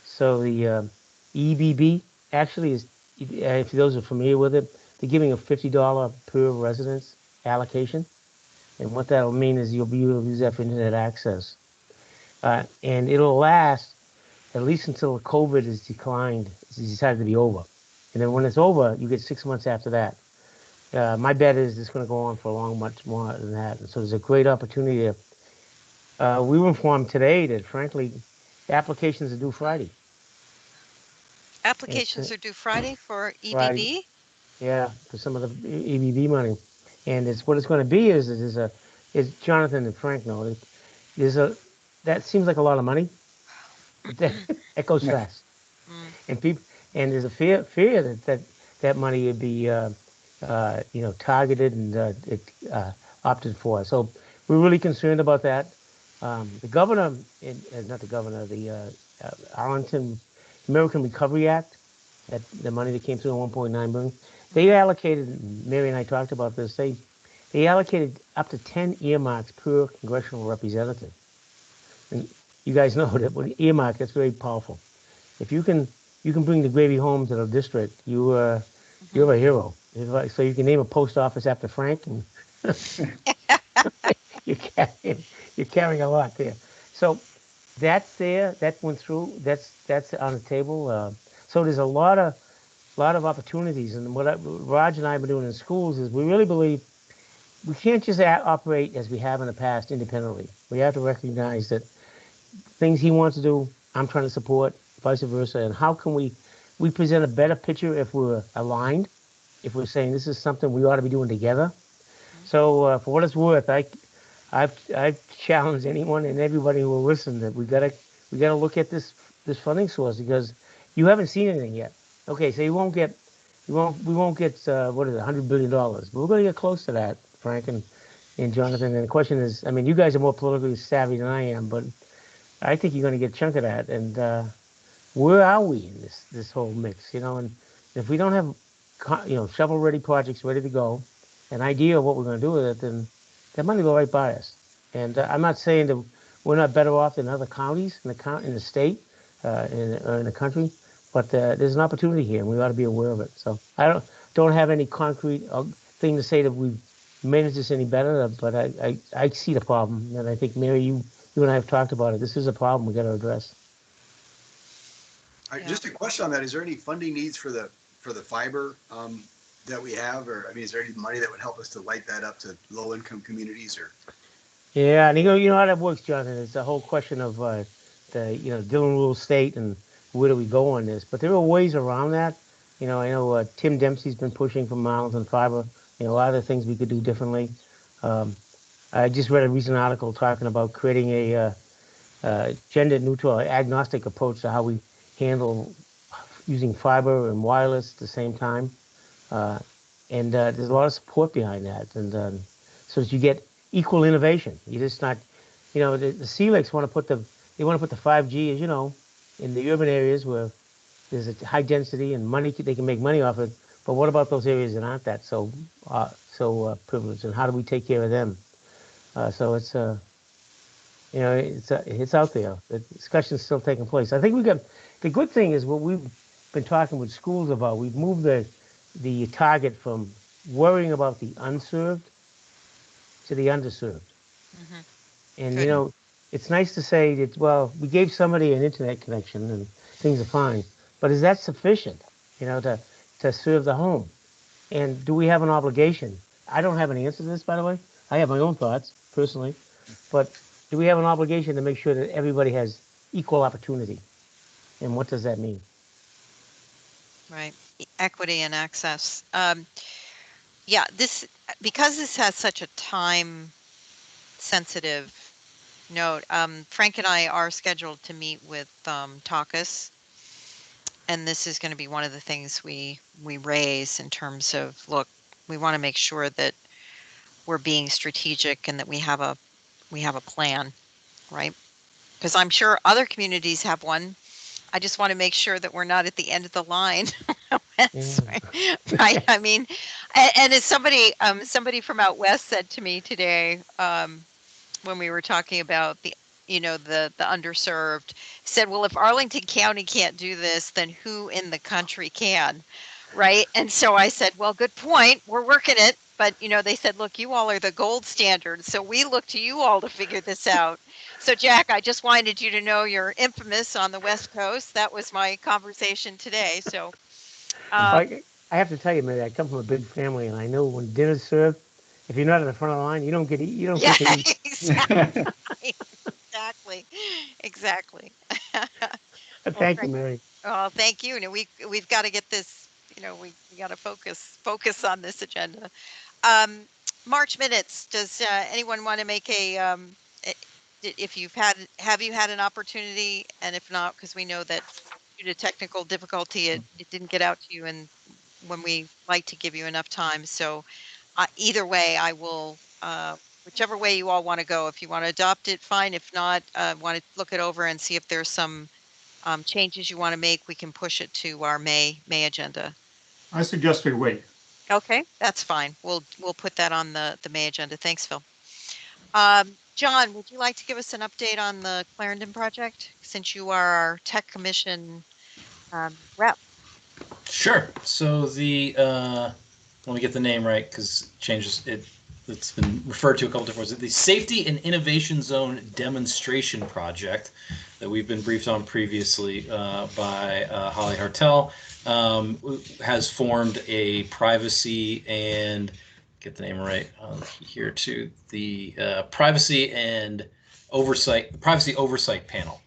So the EBB actually is, if those are familiar with it, they're giving a $50 per residence allocation. And what that'll mean is you'll be able to use that for internet access. And it'll last at least until COVID is decided to be over. And then when it's over, you get 6 months after that. My bet is it's going to go on for much more than that. And so there's a great opportunity. We were informed today that, frankly, applications are due Friday. Applications are due Friday for Friday. EBB? Yeah, for some of the EBB money. And what it's going to be is Jonathan and Frank know, that seems like a lot of money, but that goes fast. Mm. And there's a fear that money would be targeted and opted for. So we're really concerned about that. The governor, not the governor, the Arlington American Recovery Act, the money that came through, 1.9 billion, they allocated. Mary and I talked about this. They allocated up to 10 earmarks per congressional representative. And you guys know that when earmark, that's very powerful. If you can bring the gravy home to the district, you're a hero. So you can name a post office after Frank, and you're carrying a lot there. So that's there. That went through. That's on the table. So there's a lot of opportunities. And what Raj and I have been doing in schools is we really believe we can't just operate as we have in the past independently. We have to recognize that things he wants to do, I'm trying to support, vice versa. And how can we present a better picture if we're aligned, if we're saying this is something we ought to be doing together. So for what it's worth, I've challenged anyone and everybody who will listen that we gotta look at this funding source, because you haven't seen anything yet. Okay, so we won't get what is it, $100 billion, but we're going to get close to that, Frank and Jonathan. And the question is, I mean, you guys are more politically savvy than I am, but I think you're going to get a chunk of that. And where are we in this whole mix? And if we don't have shovel-ready projects ready to go, an idea of what we're going to do with it, then that money will go right by us. And I'm not saying that we're not better off than other counties in the state, in the country, but there's an opportunity here, and we ought to be aware of it. So I don't have any concrete thing to say that we've managed this any better, but I see the problem, and I think, Mary, you and I have talked about it. This is a problem we got to address. Just a question on that: is there any funding needs for the fiber that we have, or I mean, is there any money that would help us to light that up to low-income communities, or? Yeah, and you know how that works, Jonathan. It's a whole question of the Dillon Rule State and where do we go on this. But there are ways around that. I know Tim Dempsey's been pushing for Arlington Fiber. A lot of the things we could do differently. I just read a recent article talking about creating a gender neutral, agnostic approach to how we handle using fiber and wireless at the same time. And there's a lot of support behind that. And so that you get equal innovation. You're just not, the Sea Lakes want to put they want to put the 5G, as you know, in the urban areas where there's a high density and money, they can make money off it. But what about those areas that aren't that so privileged? And how do we take care of them? So it's out there. The discussion's still taking place. I think the good thing is what we've been talking with schools about. We've moved the target from worrying about the unserved to the underserved. Mhm. And Good. it's nice to say that, well, we gave somebody an internet connection and things are fine, but is that sufficient? To serve the home? And do we have an obligation? I don't have an answer to this, by the way. I have my own thoughts personally, but do we have an obligation to make sure that everybody has equal opportunity? And what does that mean? Right. Equity and access. Yeah, because this has such a time sensitive note, Frank and I are scheduled to meet with Takas, and this is going to be one of the things we raise in terms of, look, we want to make sure that we're being strategic and that we have a plan, right? Because I'm sure other communities have one. I just want to make sure that we're not at the end of the line. Right? I mean, and as somebody from out west said to me today, when we were talking about the underserved, said, well, if Arlington County can't do this, then who in the country can? Right? And so I said, well, good point. We're working it. But they said, look, you all are the gold standard, so we look to you all to figure this out. So Jack, I just wanted you to know you're infamous on the West Coast. That was my conversation today. So I have to tell you, Mary, I come from a big family, and I know when dinner's served, if you're not in the front of the line, you don't get you don't yeah, get to eat. exactly, exactly. Well, Thank you, great. Mary. Oh, thank you. We've got to get this. We got to focus on this agenda. Um, March minutes. Does anyone want to make if have you had an opportunity, and if not, because we know that due to technical difficulty, it didn't get out to you, and when we like to give you enough time. So either way, I will. Whichever way you all want to go. If you want to adopt it, fine. If not, want to look it over and see if there's some changes you want to make, we can push it to our May agenda. I suggest we wait. Okay, that's fine. We'll put that on the May agenda. Thanks, Phil. John, would you like to give us an update on the Clarendon project, since you are our tech commission rep? Sure. So let me get the name right because it's been referred to a couple different ways. The Safety and Innovation Zone Demonstration Project that we've been briefed on previously by Holly Hartel has formed a privacy and get the name right here too. The privacy oversight panel,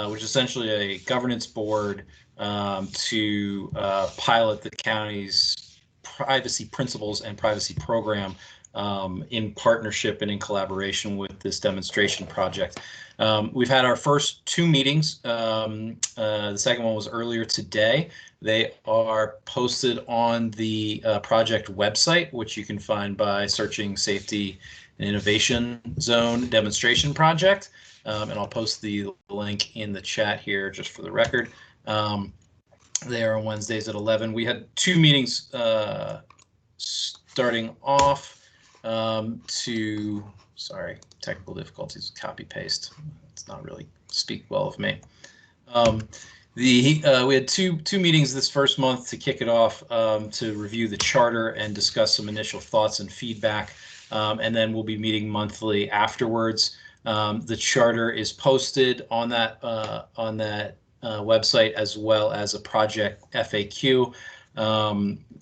which is essentially a governance board to pilot the county's privacy principles and privacy program in partnership and in collaboration with this demonstration project. We've had our first 2 meetings. The second one was earlier today. They are posted on the project website, which you can find by searching Safety and Innovation Zone Demonstration Project. And I'll post the link in the chat here just for the record. They are on Wednesdays at 11. We had 2 meetings starting off sorry, technical difficulties, copy paste. It's not really speak well of me. We had two meetings this first month to kick it off to review the charter and discuss some initial thoughts and feedback. And then we'll be meeting monthly afterwards. The charter is posted on that website, as well as a project FAQ.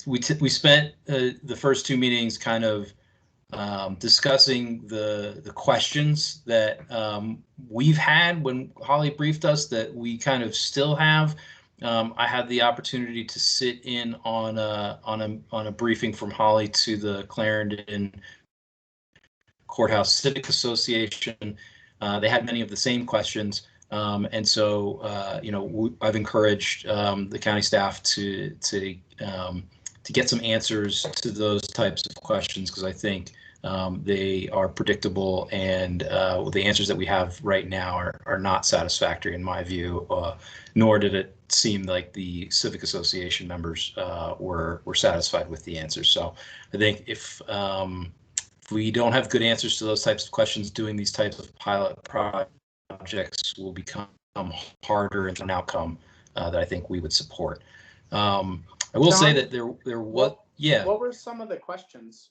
We spent the first 2 meetings kind of discussing the questions that we've had when Holly briefed us that we kind of still have. I had the opportunity to sit in on a briefing from Holly to the Clarendon Courthouse Civic Association. They had many of the same questions. And so, I've encouraged the county staff to get some answers to those types of questions, because I think they are predictable, and the answers that we have right now are not satisfactory in my view, nor did it seem like the Civic Association members were satisfied with the answers. So I think if we don't have good answers to those types of questions, doing these types of pilot projects will become harder into an outcome that I think we would support. I will say that there was, yeah. What were some of the questions?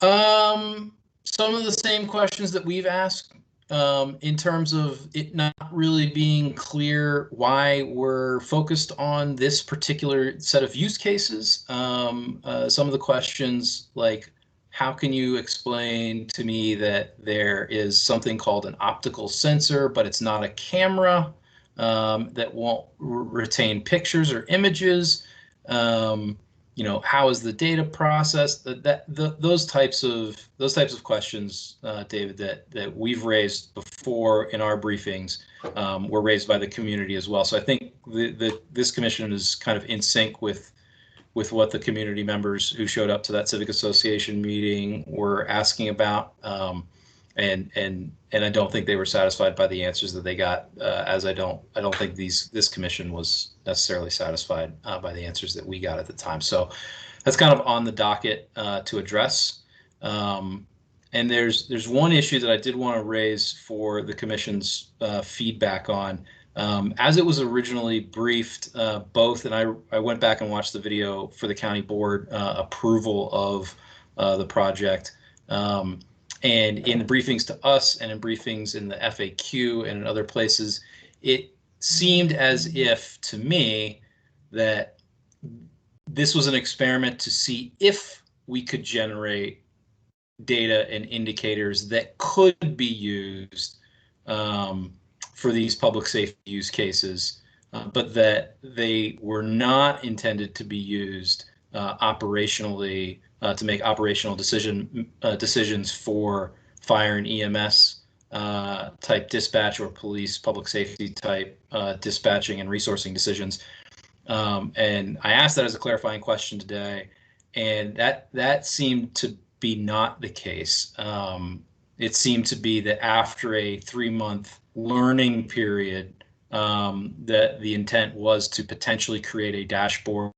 Some of the same questions that we've asked, in terms of it not really being clear why we're focused on this particular set of use cases. Some of the questions like, how can you explain to me that there is something called an optical sensor, but it's not a camera, that won't retain pictures or images? How is the data processed? Those types of questions, David, that we've raised before in our briefings, were raised by the community as well. So I think this commission is kind of in sync with what the community members who showed up to that Civic Association meeting were asking about. And I don't think they were satisfied by the answers that they got, as I don't think this commission was necessarily satisfied by the answers that we got at the time. So that's kind of on the docket to address. And there's one issue that I did want to raise for the commission's feedback on. As it was originally briefed, both, and I went back and watched the video for the county board approval of the project. And in the briefings to us and in briefings in the FAQ and in other places, it seemed as if, to me, that this was an experiment to see if we could generate data and indicators that could be used for these public safety use cases, but that they were not intended to be used operationally to make operational decisions for fire and EMS type dispatch or police public safety type dispatching and resourcing decisions. And I asked that as a clarifying question today, and that seemed to be not the case. It seemed to be that after a 3-month learning period, that the intent was to potentially create a dashboard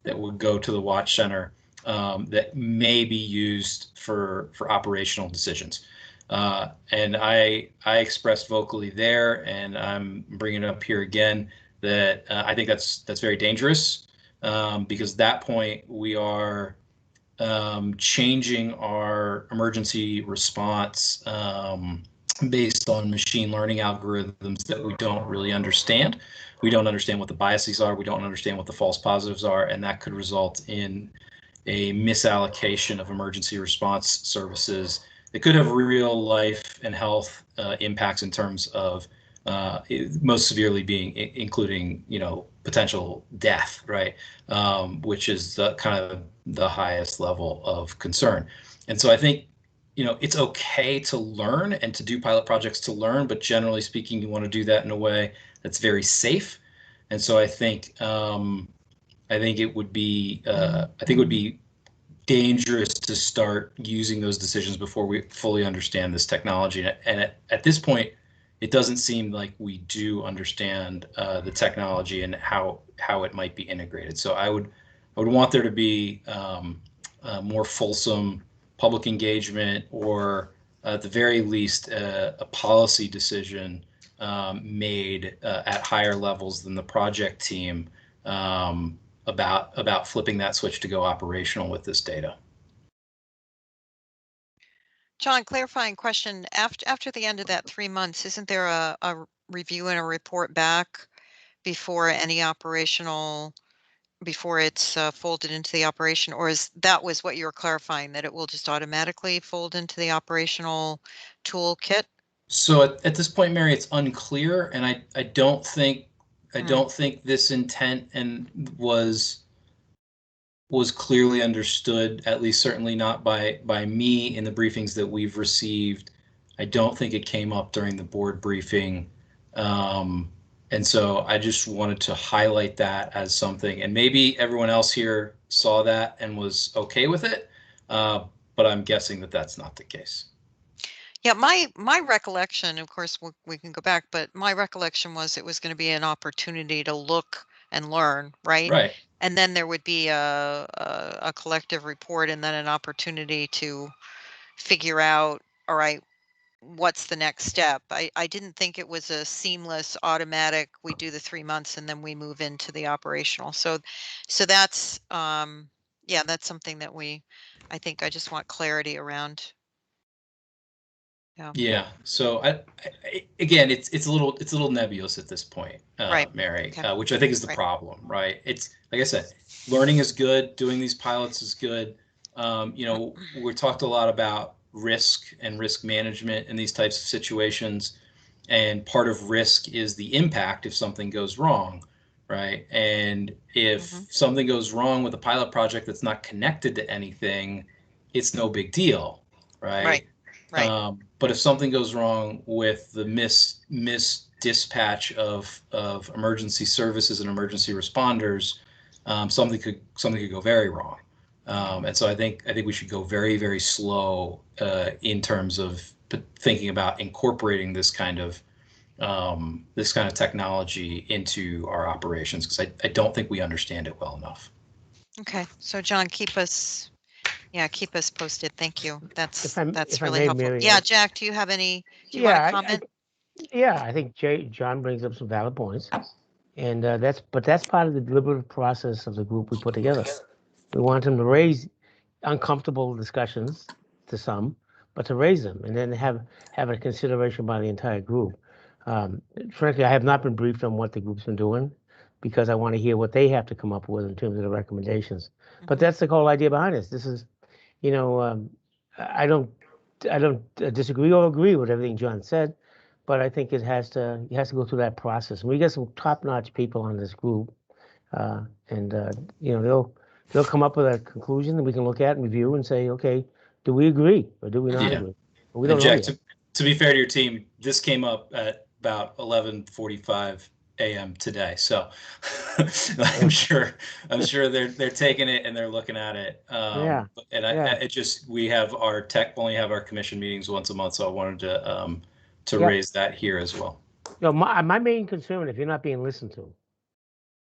that would go to the watch center that may be used for operational decisions. And I expressed vocally there, and I'm bringing it up here again, that I think that's very dangerous, because at that point we are changing our emergency response based on machine learning algorithms that we don't really understand. We don't understand what the biases are. We don't understand what the false positives are, and that could result in a misallocation of emergency response services. It could have real life and health impacts in terms of most severely being including, potential death, right? Which is kind of the highest level of concern. And so I think, it's okay to learn and to do pilot projects to learn, but generally speaking, you want to do that in a way that's very safe. And so I think it would be dangerous to start using those decisions before we fully understand this technology. And at this point, it doesn't seem like we do understand the technology and how it might be integrated. So I would want there to be more fulsome public engagement, or at the very least a policy decision made at higher levels than the project team about flipping that switch to go operational with this data. John, clarifying question. After the end of that 3 months, isn't there a review and a report back before before it's folded into the operation? Or that was what you were clarifying, that it will just automatically fold into the operational toolkit? So at this point, Mary, it's unclear, and I don't think this intent was was clearly understood, at least certainly not by me in the briefings that we've received. I don't think it came up during the board briefing. And so I just wanted to highlight that as something, and maybe everyone else here saw that and was okay with it, but I'm guessing that that's not the case. Yeah, my recollection, of course, we can go back, but my recollection was it was going to be an opportunity to look and learn, right? Right. And then there would be a collective report and then an opportunity to figure out, all right, what's the next step? I didn't think it was a seamless, automatic, we do the 3 months and then we move into the operational. So that's, yeah, that's something that I think I just want clarity around. Yeah. Yeah. So again, it's a little nebulous at this point, Right. Mary, Okay. which I think is the Right. problem, right? It's like I said, learning is good, doing these pilots is good. You know, we talked a lot about risk and risk management in these types of situations, and part of risk is the impact if something goes wrong, right? And if something goes wrong with a pilot project that's not connected to anything, it's no big deal, right? Right. Right. But if something goes wrong with the miss dispatch of emergency services and emergency responders, something could go very wrong. And so I think we should go very, very slow in terms of thinking about incorporating this kind of technology into our operations, because I don't think we understand it well enough. Okay. So John, keep us posted. Thank you. That's If I really may, helpful. Mary, Yeah, Jack, do you want to comment? I think John brings up some valid points, and that's part of the deliberative process of the group we put together. We want them to raise uncomfortable discussions to some, but to raise them and then have a consideration by the entire group. Frankly, I have not been briefed on what the group's been doing because I want to hear what they have to come up with in terms of the recommendations. But that's the whole idea behind this. This is, you know, I don't disagree or agree with everything John said, but I think it has to go through that process. And we get some top-notch people on this group, and you know, they'll come up with a conclusion that we can look at and review and say, okay, do we agree or do we not agree? But we don't know Jack, yet. to be fair to your team, this came up at about 11:45 a.m. today, so I'm sure they're taking it and they're looking at it. Yeah. And it just, we have our only have our commission meetings once a month, so I wanted to raise that here as well. You know, my main concern, if you're not being listened to,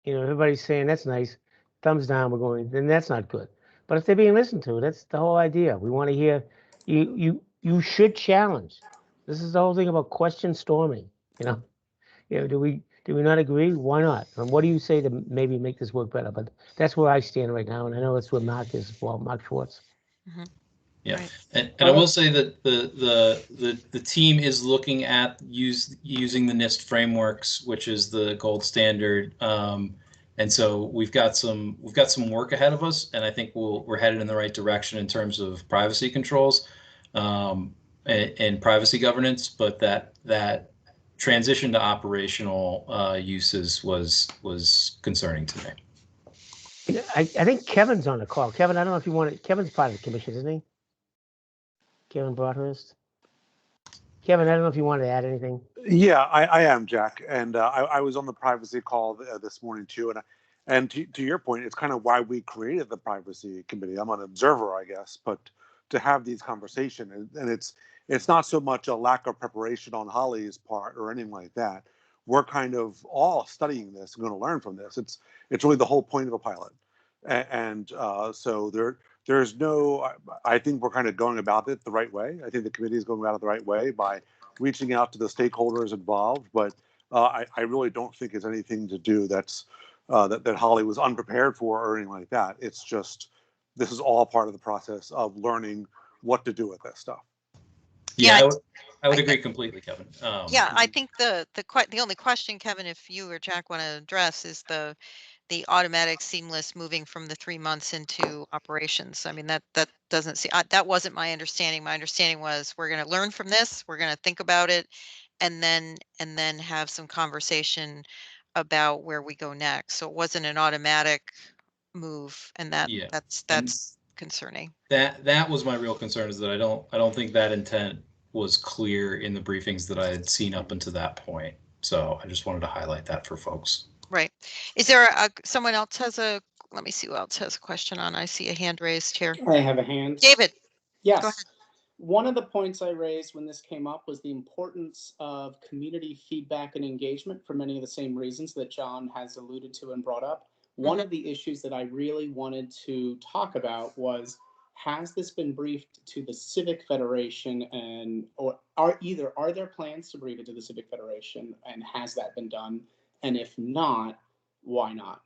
you know, everybody's saying that's nice, thumbs down, we're going, then that's not good. But if they're being listened to, that's the whole idea. We want to hear you should challenge. This is the whole thing about question storming. You know, do we not agree? Why not? And what do you say to maybe make this work better? But that's where I stand right now, and I know that's where Mark is as well, Mark Schwartz. Yeah, and I will say that the team is looking at using the NIST frameworks, which is the gold standard. And so we've got some work ahead of us, and I think we're headed in the right direction in terms of privacy controls and privacy governance. But that transition to operational uses was concerning to me. I think Kevin's on the call. Kevin, I don't know if you want to. Kevin's part of the commission, isn't he? Kevin Broadhurst. Kevin, I don't know if you wanted to add anything. Yeah, I am, Jack, and I was on the privacy call this morning too, and to your point, it's kind of why we created the privacy committee. I'm an observer, I guess, but to have these conversations, and it's not so much a lack of preparation on Holly's part or anything like that. We're kind of all studying this and going to learn from this. It's really the whole point of a pilot, and so there's no. I think we're kind of going about it the right way. I think the committee is going about it the right way by reaching out to the stakeholders involved, but I really don't think it's anything to do that Holly was unprepared for or anything like that. It's just, this is all part of the process of learning what to do with this stuff. Yeah, I would agree completely, Kevin. Yeah, I think the only question, Kevin, if you or Jack want to address, is the automatic seamless moving from the 3 months into operations. I mean, that doesn't see, that wasn't my understanding. My understanding was we're going to learn from this, we're going to think about it, and then have some conversation about where we go next. So it wasn't an automatic move, and Yeah. that's concerning. That was my real concern, is that I don't think that intent was clear in the briefings that I had seen up until that point. So I just wanted to highlight that for folks. Right. Is there someone else has a, let me see who else has a question on. I see a hand raised here. I have a hand. David. Yes. Go ahead. One of the points I raised when this came up was the importance of community feedback and engagement for many of the same reasons that John has alluded to and brought up. One of the issues that I really wanted to talk about was, has this been briefed to the Civic Federation, and or are there plans to brief it to the Civic Federation, and has that been done? And if not, why not?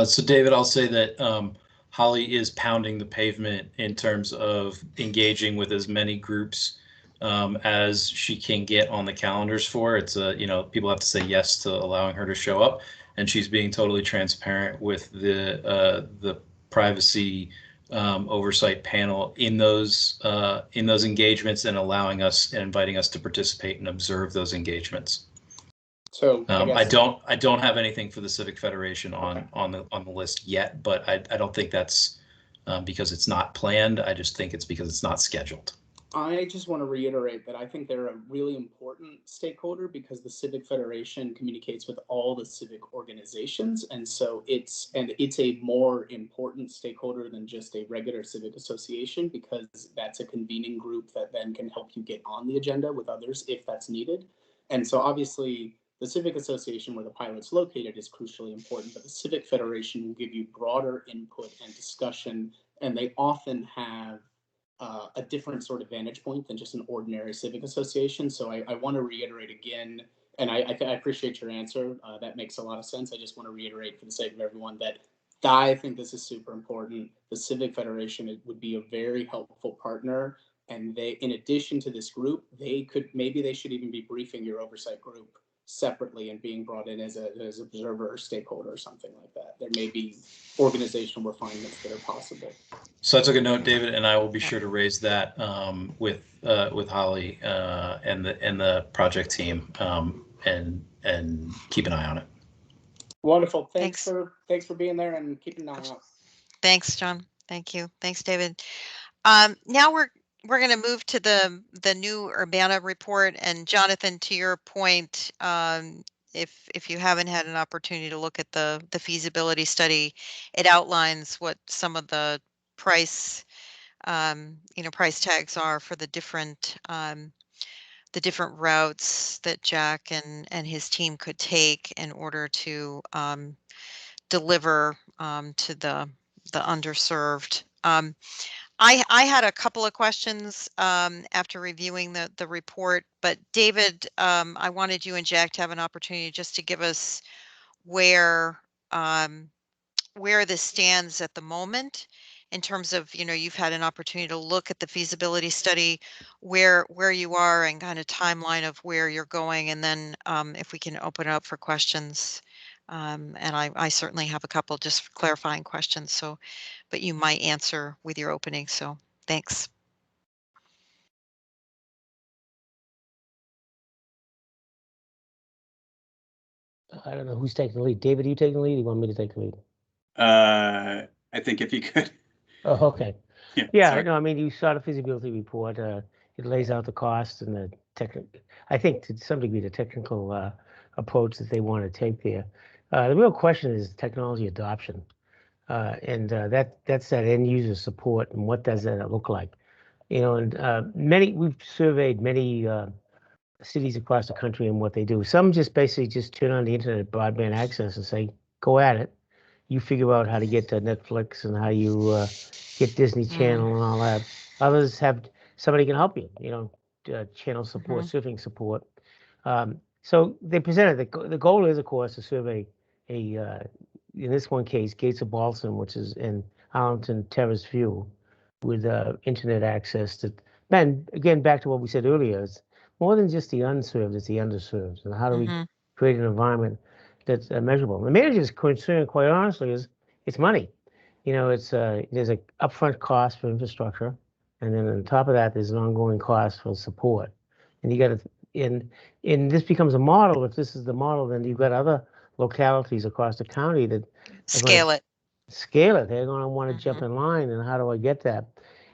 So David, I'll say that Holly is pounding the pavement in terms of engaging with as many groups as she can get on the calendars for. It's people have to say yes to allowing her to show up, and she's being totally transparent with the privacy oversight panel in those engagements, and allowing us and inviting us to participate and observe those engagements. So I don't have anything for the Civic Federation on the list yet, but I don't think that's because it's not planned. I just think it's because it's not scheduled. I just want to reiterate that I think they're a really important stakeholder, because the Civic Federation communicates with all the civic organizations, and so it's a more important stakeholder than just a regular civic association, because that's a convening group that then can help you get on the agenda with others if that's needed. And so obviously the Civic Association, where the pilot's located, is crucially important, but the Civic Federation will give you broader input and discussion, and they often have a different sort of vantage point than just an ordinary civic association. So I want to reiterate again, and I appreciate your answer. That makes a lot of sense. I just want to reiterate for the sake of everyone that I think this is super important. The Civic Federation would be a very helpful partner, and they, in addition to this group, they should even be briefing your oversight group separately and being brought in as an observer or stakeholder or something like that. There may be organizational refinements that are possible. So I took a note, David, and I will be sure to raise that with Holly and the project team, and keep an eye on it. Wonderful. Thanks for being there and keeping an eye out. Thanks, John. Thank you. Thanks, David. Now we're going to move to the new Urbana report. And Jonathan, to your point, if you haven't had an opportunity to look at the feasibility study, it outlines what some of the price price tags are for the different routes that Jack and his team could take in order to deliver to the underserved. I had a couple of questions after reviewing the report, but David, I wanted you and Jack to have an opportunity just to give us where this stands at the moment in terms of, you've had an opportunity to look at the feasibility study, where you are, and kind of timeline of where you're going, and then if we can open it up for questions. And I certainly have a couple just clarifying questions, so, but you might answer with your opening, so thanks. I don't know who's taking the lead. David, are you taking the lead? Or you want me to take the lead? I think if you could. Oh, okay. Yeah. I know. I mean, you saw the feasibility report. It lays out the cost and the technical. I think to some degree the technical approach that they want to take there. The real question is technology adoption, and that's that end user support, and what does that look like? And we've surveyed many cities across the country and what they do. Some just basically just turn on the internet broadband access and say, go at it. You figure out how to get to Netflix and how you get Disney Channel and all that. Others have somebody can help you, channel support, surfing support. So they presented, the goal is, of course, to survey in this one case, Gates of Balsam, which is in Arlington Terrace View, with internet access to, then again, back to what we said earlier, it's more than just the unserved, it's the underserved. And how do we create an environment that's measurable? The manager's concern, quite honestly, is it's money. It's there's an upfront cost for infrastructure, and then on top of that, there's an ongoing cost for support. And you got to, and this becomes a model. If this is the model, then you've got other localities across the county that scale it. scale it. They're going to want to jump in line. And how do I get that?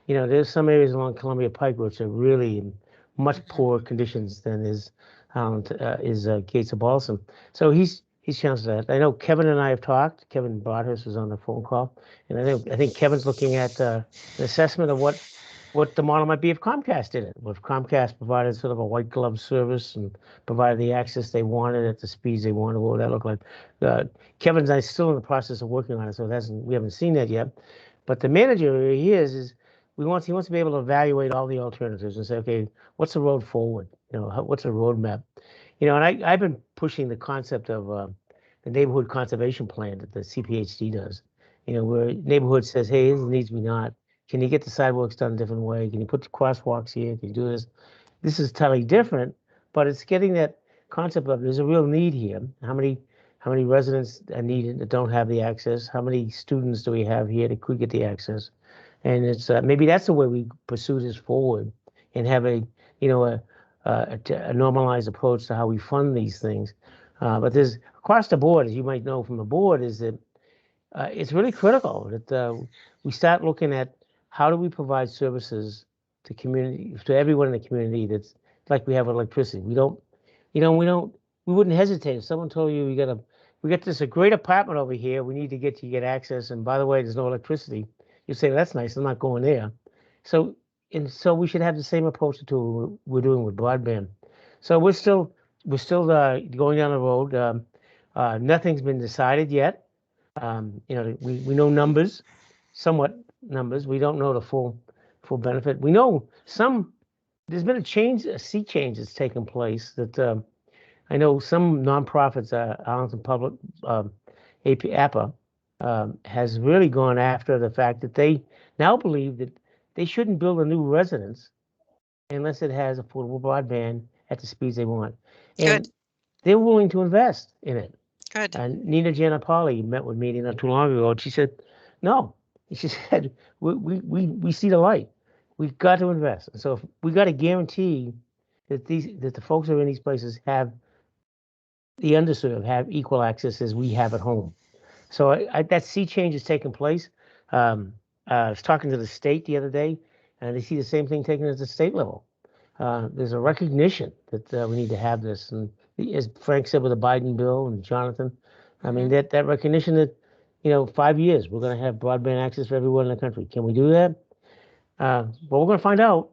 You know, there's some areas along Columbia Pike which are really in much poorer conditions than is Gates of Balsam. So he's challenged that. I know Kevin and I have talked. Kevin Broadhurst was on the phone call, and I think Kevin's looking at an assessment of what the model might be if Comcast did it. If Comcast provided sort of a white glove service and provided the access they wanted at the speeds they wanted, what would that look like? Kevin's still in the process of working on it, so we haven't seen that yet. But the manager he is he wants to be able to evaluate all the alternatives and say, okay, what's the road forward? You know, what's a roadmap? You know, and I've been pushing the concept of the neighborhood conservation plan that the CPHD does. You know, where neighborhood says, hey, this needs to be not. Can you get the sidewalks done a different way? Can you put the crosswalks here? Can you do this? This is totally different, but it's getting that concept of there's a real need here. How many residents are needed that don't have the access? How many students do we have here that could get the access? And it's maybe that's the way we pursue this forward and have a normalized approach to how we fund these things. But there's across the board, as you might know from the board, is that it's really critical that we start looking at how do we provide services to everyone in the community that's like we have electricity. We wouldn't hesitate if someone told you we got this a great apartment over here. We need to get access, and by the way, there's no electricity. You say that's nice. I'm not going there. So we should have the same approach to what we're doing with broadband. So we're still going down the road. Nothing's been decided yet. You know, we know numbers, somewhat numbers. We don't know the full benefit. We know there's been a sea change that's taken place that I know some nonprofits, Arlington Public, APA, has really gone after the fact that they now believe that they shouldn't build a new residence unless it has affordable broadband at the speeds they want. And they're willing to invest in it. Good. Nina Giannopoli met with me not too long ago, and she said, no. She said, we see the light. We've got to invest. So we got to guarantee that the folks who are in these places have the underserved have equal access as we have at home. So that sea change is taking place. I was talking to the state the other day, and they see the same thing taking at the state level. There's a recognition that we need to have this, and as Frank said with the Biden bill and Jonathan, I mean that recognition that 5 years we're going to have broadband access for everyone in the country. Can we do that? Well, we're going to find out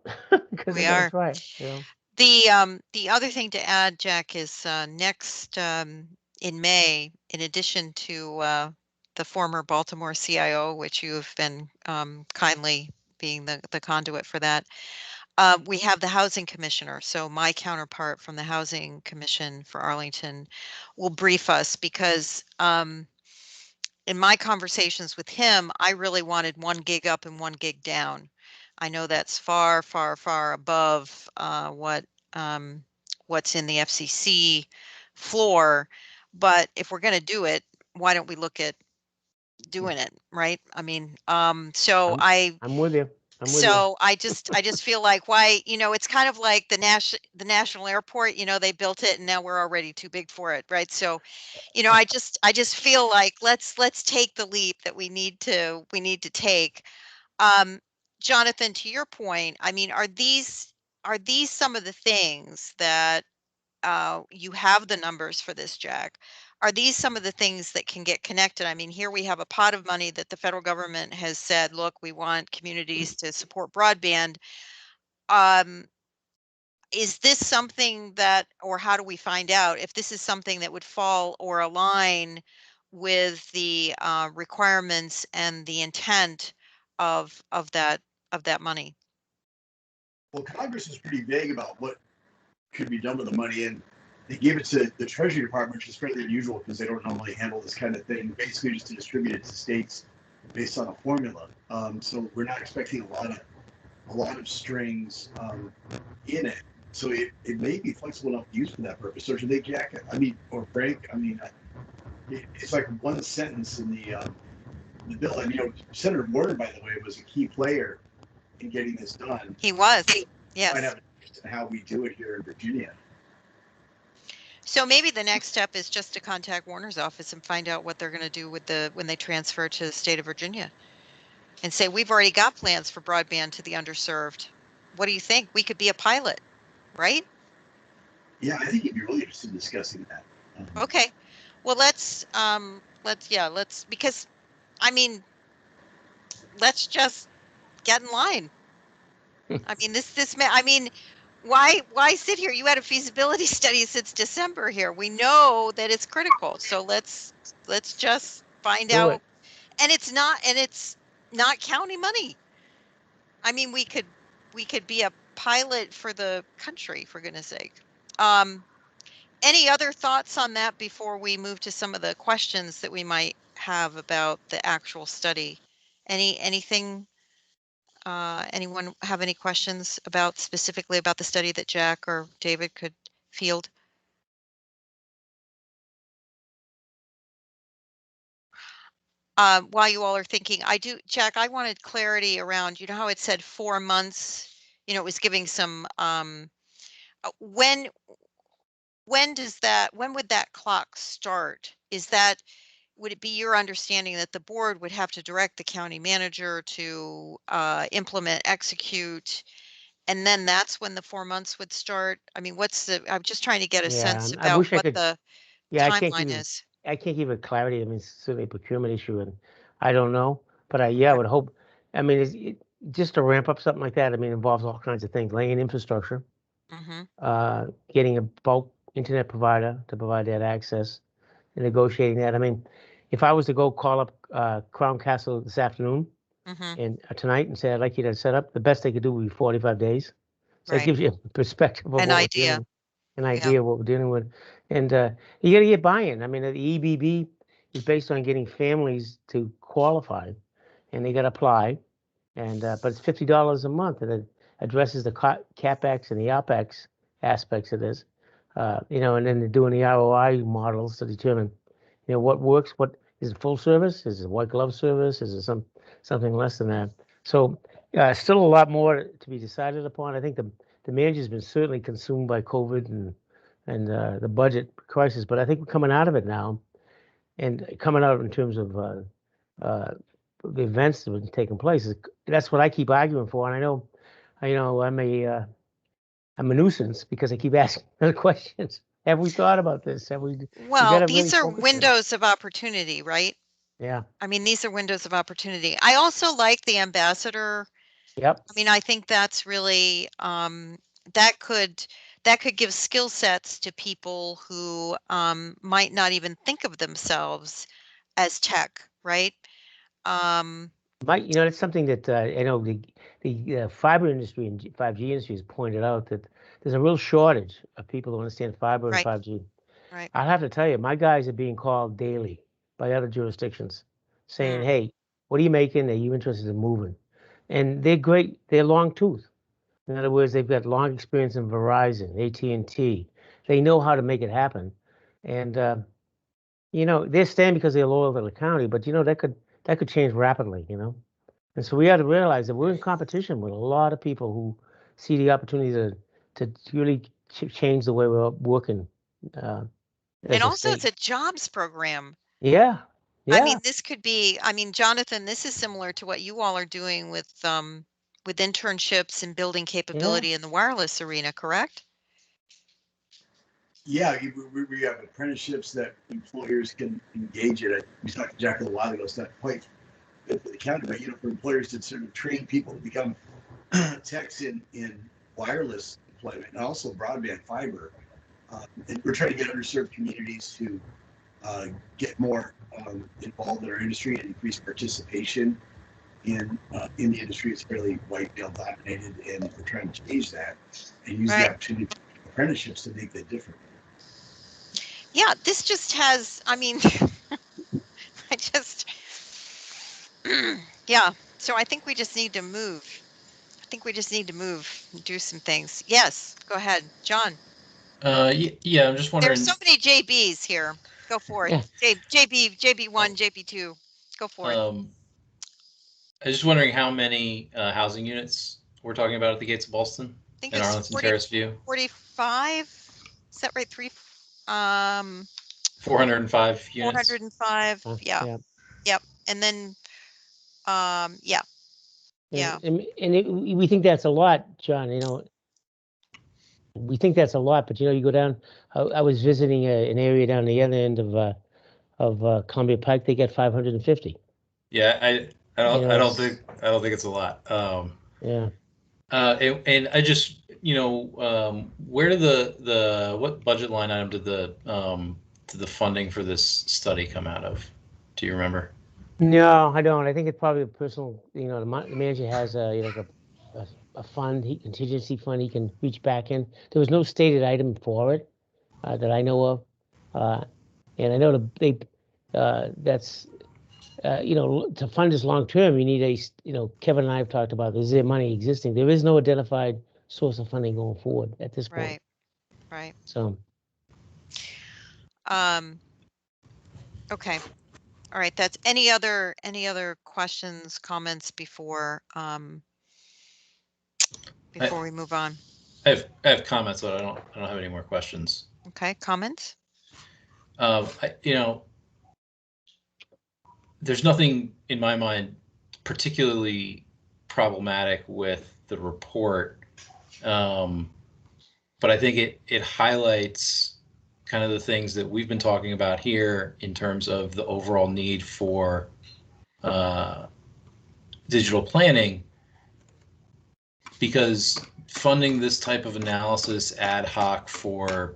because we we're going to try it. The other thing to add, Jack, is next in May, in addition to the former Baltimore CIO, which you have been kindly being the conduit for that, we have the housing commissioner. So my counterpart from the Housing Commission for Arlington will brief us because in my conversations with him, I really wanted 1 gig up and 1 gig down. I know that's far, far, far above what's in the FCC floor, but if we're going to do it, why don't we look at doing it, right? I mean, I'm with you. I just feel like why, it's kind of like the national airport, they built it and now we're already too big for it, right? So, I just feel like let's take the leap that we need to take. Jonathan, to your point, I mean, are these some of the things that you have the numbers for this, Jack? Are these some of the things that can get connected? I mean, here we have a pot of money that the federal government has said, look, we want communities to support broadband. Is this something that, or how do we find out if this is something that would fall or align with the requirements and the intent of that money? Well, Congress is pretty vague about what could be done with the money, and they gave it to the Treasury Department, which is fairly unusual because they don't normally handle this kind of thing. Basically, just to distribute it to states based on a formula. So we're not expecting a lot of strings in it. So it may be flexible enough to use for that purpose. So should they, Jack? I mean, or Frank? I mean, it's like one sentence in the bill. And Senator Warner, by the way, was a key player in getting this done. He was, yes. Find out how we do it here in Virginia. So maybe the next step is just to contact Warner's office and find out what they're going to do with when they transfer to the state of Virginia, and say, we've already got plans for broadband to the underserved. What do you think? We could be a pilot, right? Yeah, I think you'd be really interested in discussing that. Okay. Well, let's because I mean, let's just get in line. I mean, I mean, why sit here? You had a feasibility study since December here. We know that it's critical. So let's just find Do out. it. And it's not county money. I mean, we could be a pilot for the country, for goodness sake. Any other thoughts on that before we move to some of the questions that we might have about the actual study? Anything? Anyone have any questions specifically about the study that Jack or David could field? While you all are thinking, Jack, I wanted clarity around, you know how it said 4 months, it was giving some, when would that clock start? Would it be your understanding that the board would have to direct the county manager to implement, execute, and then that's when the 4 months would start? I mean, I'm just trying to get a sense I about wish I what could. the Yeah, timeline is. I can't give it clarity. I mean, it's certainly a procurement issue, and I don't know. But I would hope. I mean, just to ramp up something like that. I mean, it involves all kinds of things: laying infrastructure, getting a bulk internet provider to provide that access, and negotiating that. I mean, if I was to go call up Crown Castle this afternoon and tonight and say I'd like you to set up, the best they could do would be 45 days. So it Right. gives you a perspective of An what idea. an idea of what we're dealing with. And you got to get buy-in. I mean, the EBB is based on getting families to qualify, and they got to apply. And but it's $50 a month, and it addresses the capex and the opex aspects of this. And then they're doing the ROI models to determine, what works. What is it? Full service? Is it white glove service? Is it something less than that? So still a lot more to be decided upon. I think the manager's been certainly consumed by COVID and the budget crisis, but I think we're coming out of it now, and coming out in terms of the events that have been taking place. That's what I keep arguing for, and I know I'm a nuisance because I keep asking the questions. Have we thought about this? We Well, got to really these are focus on it. windows of opportunity, right? Yeah. I mean, these are windows of opportunity. I also like the ambassador. Yep. I mean, I think that's really that could give skill sets to people who might not even think of themselves as tech, right? That's something that I know the fiber industry and 5G industry has pointed out, that there's a real shortage of people who understand fiber and 5G. Right. I'll have to tell you, my guys are being called daily by other jurisdictions saying, hey, what are you making? Are you interested in moving? And they're great. They're long tooth. In other words, they've got long experience in Verizon, AT&T. They know how to make it happen. And, they're staying because they're loyal to the county, but, that could change rapidly, And so we have to realize that we're in competition with a lot of people who see the opportunity to really change the way we're working. And also, it's a jobs program. Yeah. I mean, this could be, Jonathan, this is similar to what you all are doing with internships and building capability in the wireless arena, correct? Yeah, we have apprenticeships that employers can engage in. We talked to Jack a while ago. It's not quite the county, but for employers to sort of train people to become techs in wireless deployment and also broadband fiber. And we're trying to get underserved communities to get more involved in our industry and increase participation in the industry. It's fairly white male dominated, and we're trying to change that and use the opportunity for apprenticeships to make that different. Yeah, this just has, yeah, so I think we just need to move. And do some things. Yes, go ahead, John. Yeah, I'm just wondering. There's so many JBs here. Go for it. JB1, JB2. Go for it. I'm just wondering how many housing units we're talking about at the gates of Boston in Arlington Terrace View. 45. Is that right? um, 405 units. 405. Yeah. Yeah. Yep. And then, yeah. Yeah. We think that's a lot, John. You know, we think that's a lot, but you know, you go down. I was visiting an area down the other end of Columbia Pike. They get 550. Yeah, I don't You know, I don't think it's a lot. Yeah. And I just where did what budget line item did the funding for this study come out of? Do you remember? No, I don't. I think it's probably a personal. You know, the manager has like a fund, contingency fund he can reach back in. There was no stated item for it that I know of, and I know that's you know, to fund this long term, you need Kevin and I have talked about, is there money existing? There is no identified source of funding going forward at this point. Right. Right. So. Okay. All right. That's any other questions, comments before we move on? I have comments, but I don't have any more questions. Okay. Comments? There's nothing in my mind particularly problematic with the report, but I think it highlights kind of the things that we've been talking about here in terms of the overall need for digital planning, because funding this type of analysis ad hoc for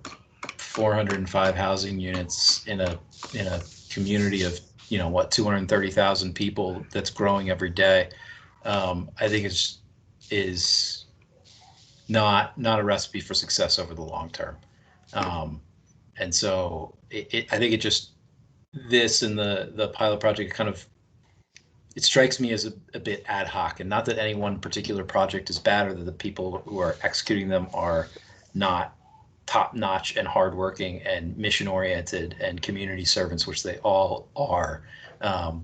405 housing units in a community of 230,000 people that's growing every day, I think is not a recipe for success over the long term. And so I think it just, this and the pilot project kind of, it strikes me as a bit ad hoc, and not that any one particular project is bad or that the people who are executing them are not top-notch and hardworking and mission-oriented and community servants, which they all are,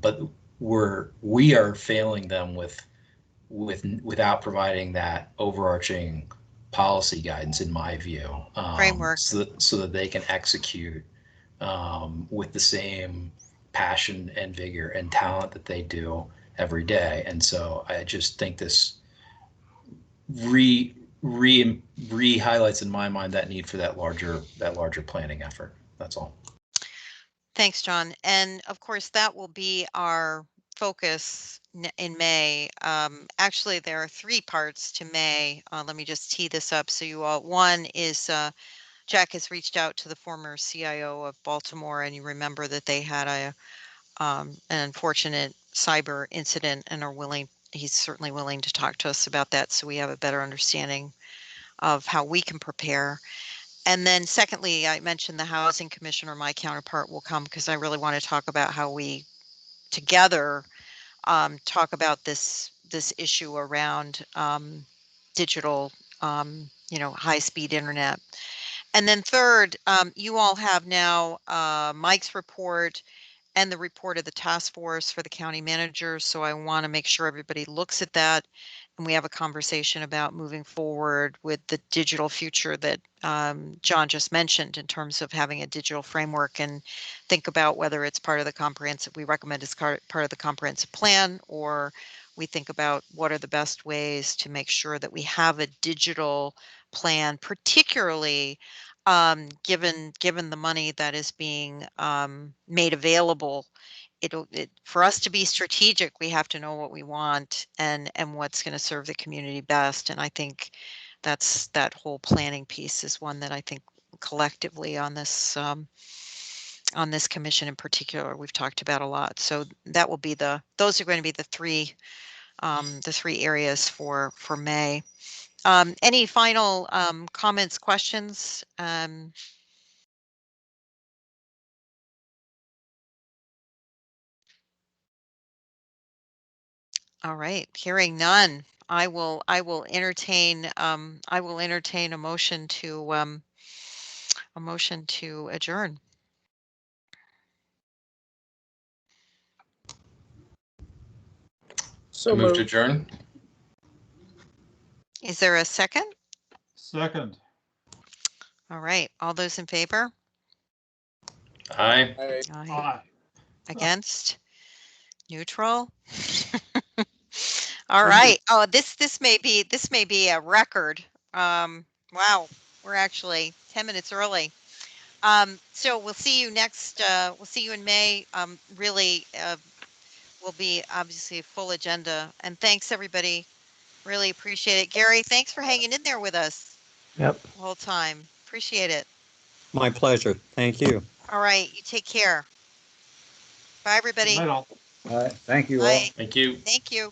but we are failing them without providing that overarching policy guidance, in my view, framework, so that they can execute with the same passion and vigor and talent that they do every day. And so I just think this highlights in my mind that need for that larger planning effort. That's all. Thanks, John. And of course, that will be our focus in May. Actually, there are 3 parts to May. Let me just tee this up so you all. One is Jack has reached out to the former CIO of Baltimore, and you remember that they had an unfortunate cyber incident and he's certainly willing to talk to us about that, so we have a better understanding of how we can prepare. And then secondly, I mentioned the Housing Commissioner, my counterpart, will come because I really want to talk about how we together talk about this issue around digital, high-speed internet. And then third, you all have now Mike's report and the report of the task force for the county manager. So I want to make sure everybody looks at that and we have a conversation about moving forward with the digital future that John just mentioned, in terms of having a digital framework, and think about whether it's part of the comprehensive, we recommend it's part of the comprehensive plan, or we think about what are the best ways to make sure that we have a digital plan, particularly given the money that is being made available. For us to be strategic, we have to know what we want and what's going to serve the community best. And I think that whole planning piece is one that I think collectively on this commission in particular we've talked about a lot. So that will be those are going to be the three areas for May. Any final comments, questions? All right, hearing none, I will entertain a motion to adjourn. So move to adjourn. Is there a second? Second. All right, all those in favor? Aye. Aye. Aye. Against? Neutral? All right. Oh, this may be a record. Wow, we're actually 10 minutes early. So we'll see you next. We'll see you in May. Really, will be obviously a full agenda. And thanks everybody. Really appreciate it. Gary, thanks for hanging in there with us Yep. the whole time. Appreciate it. My pleasure. Thank you. All right. You take care. Bye, everybody. Good night, all. Thank you all. Bye. Thank you. Thank you.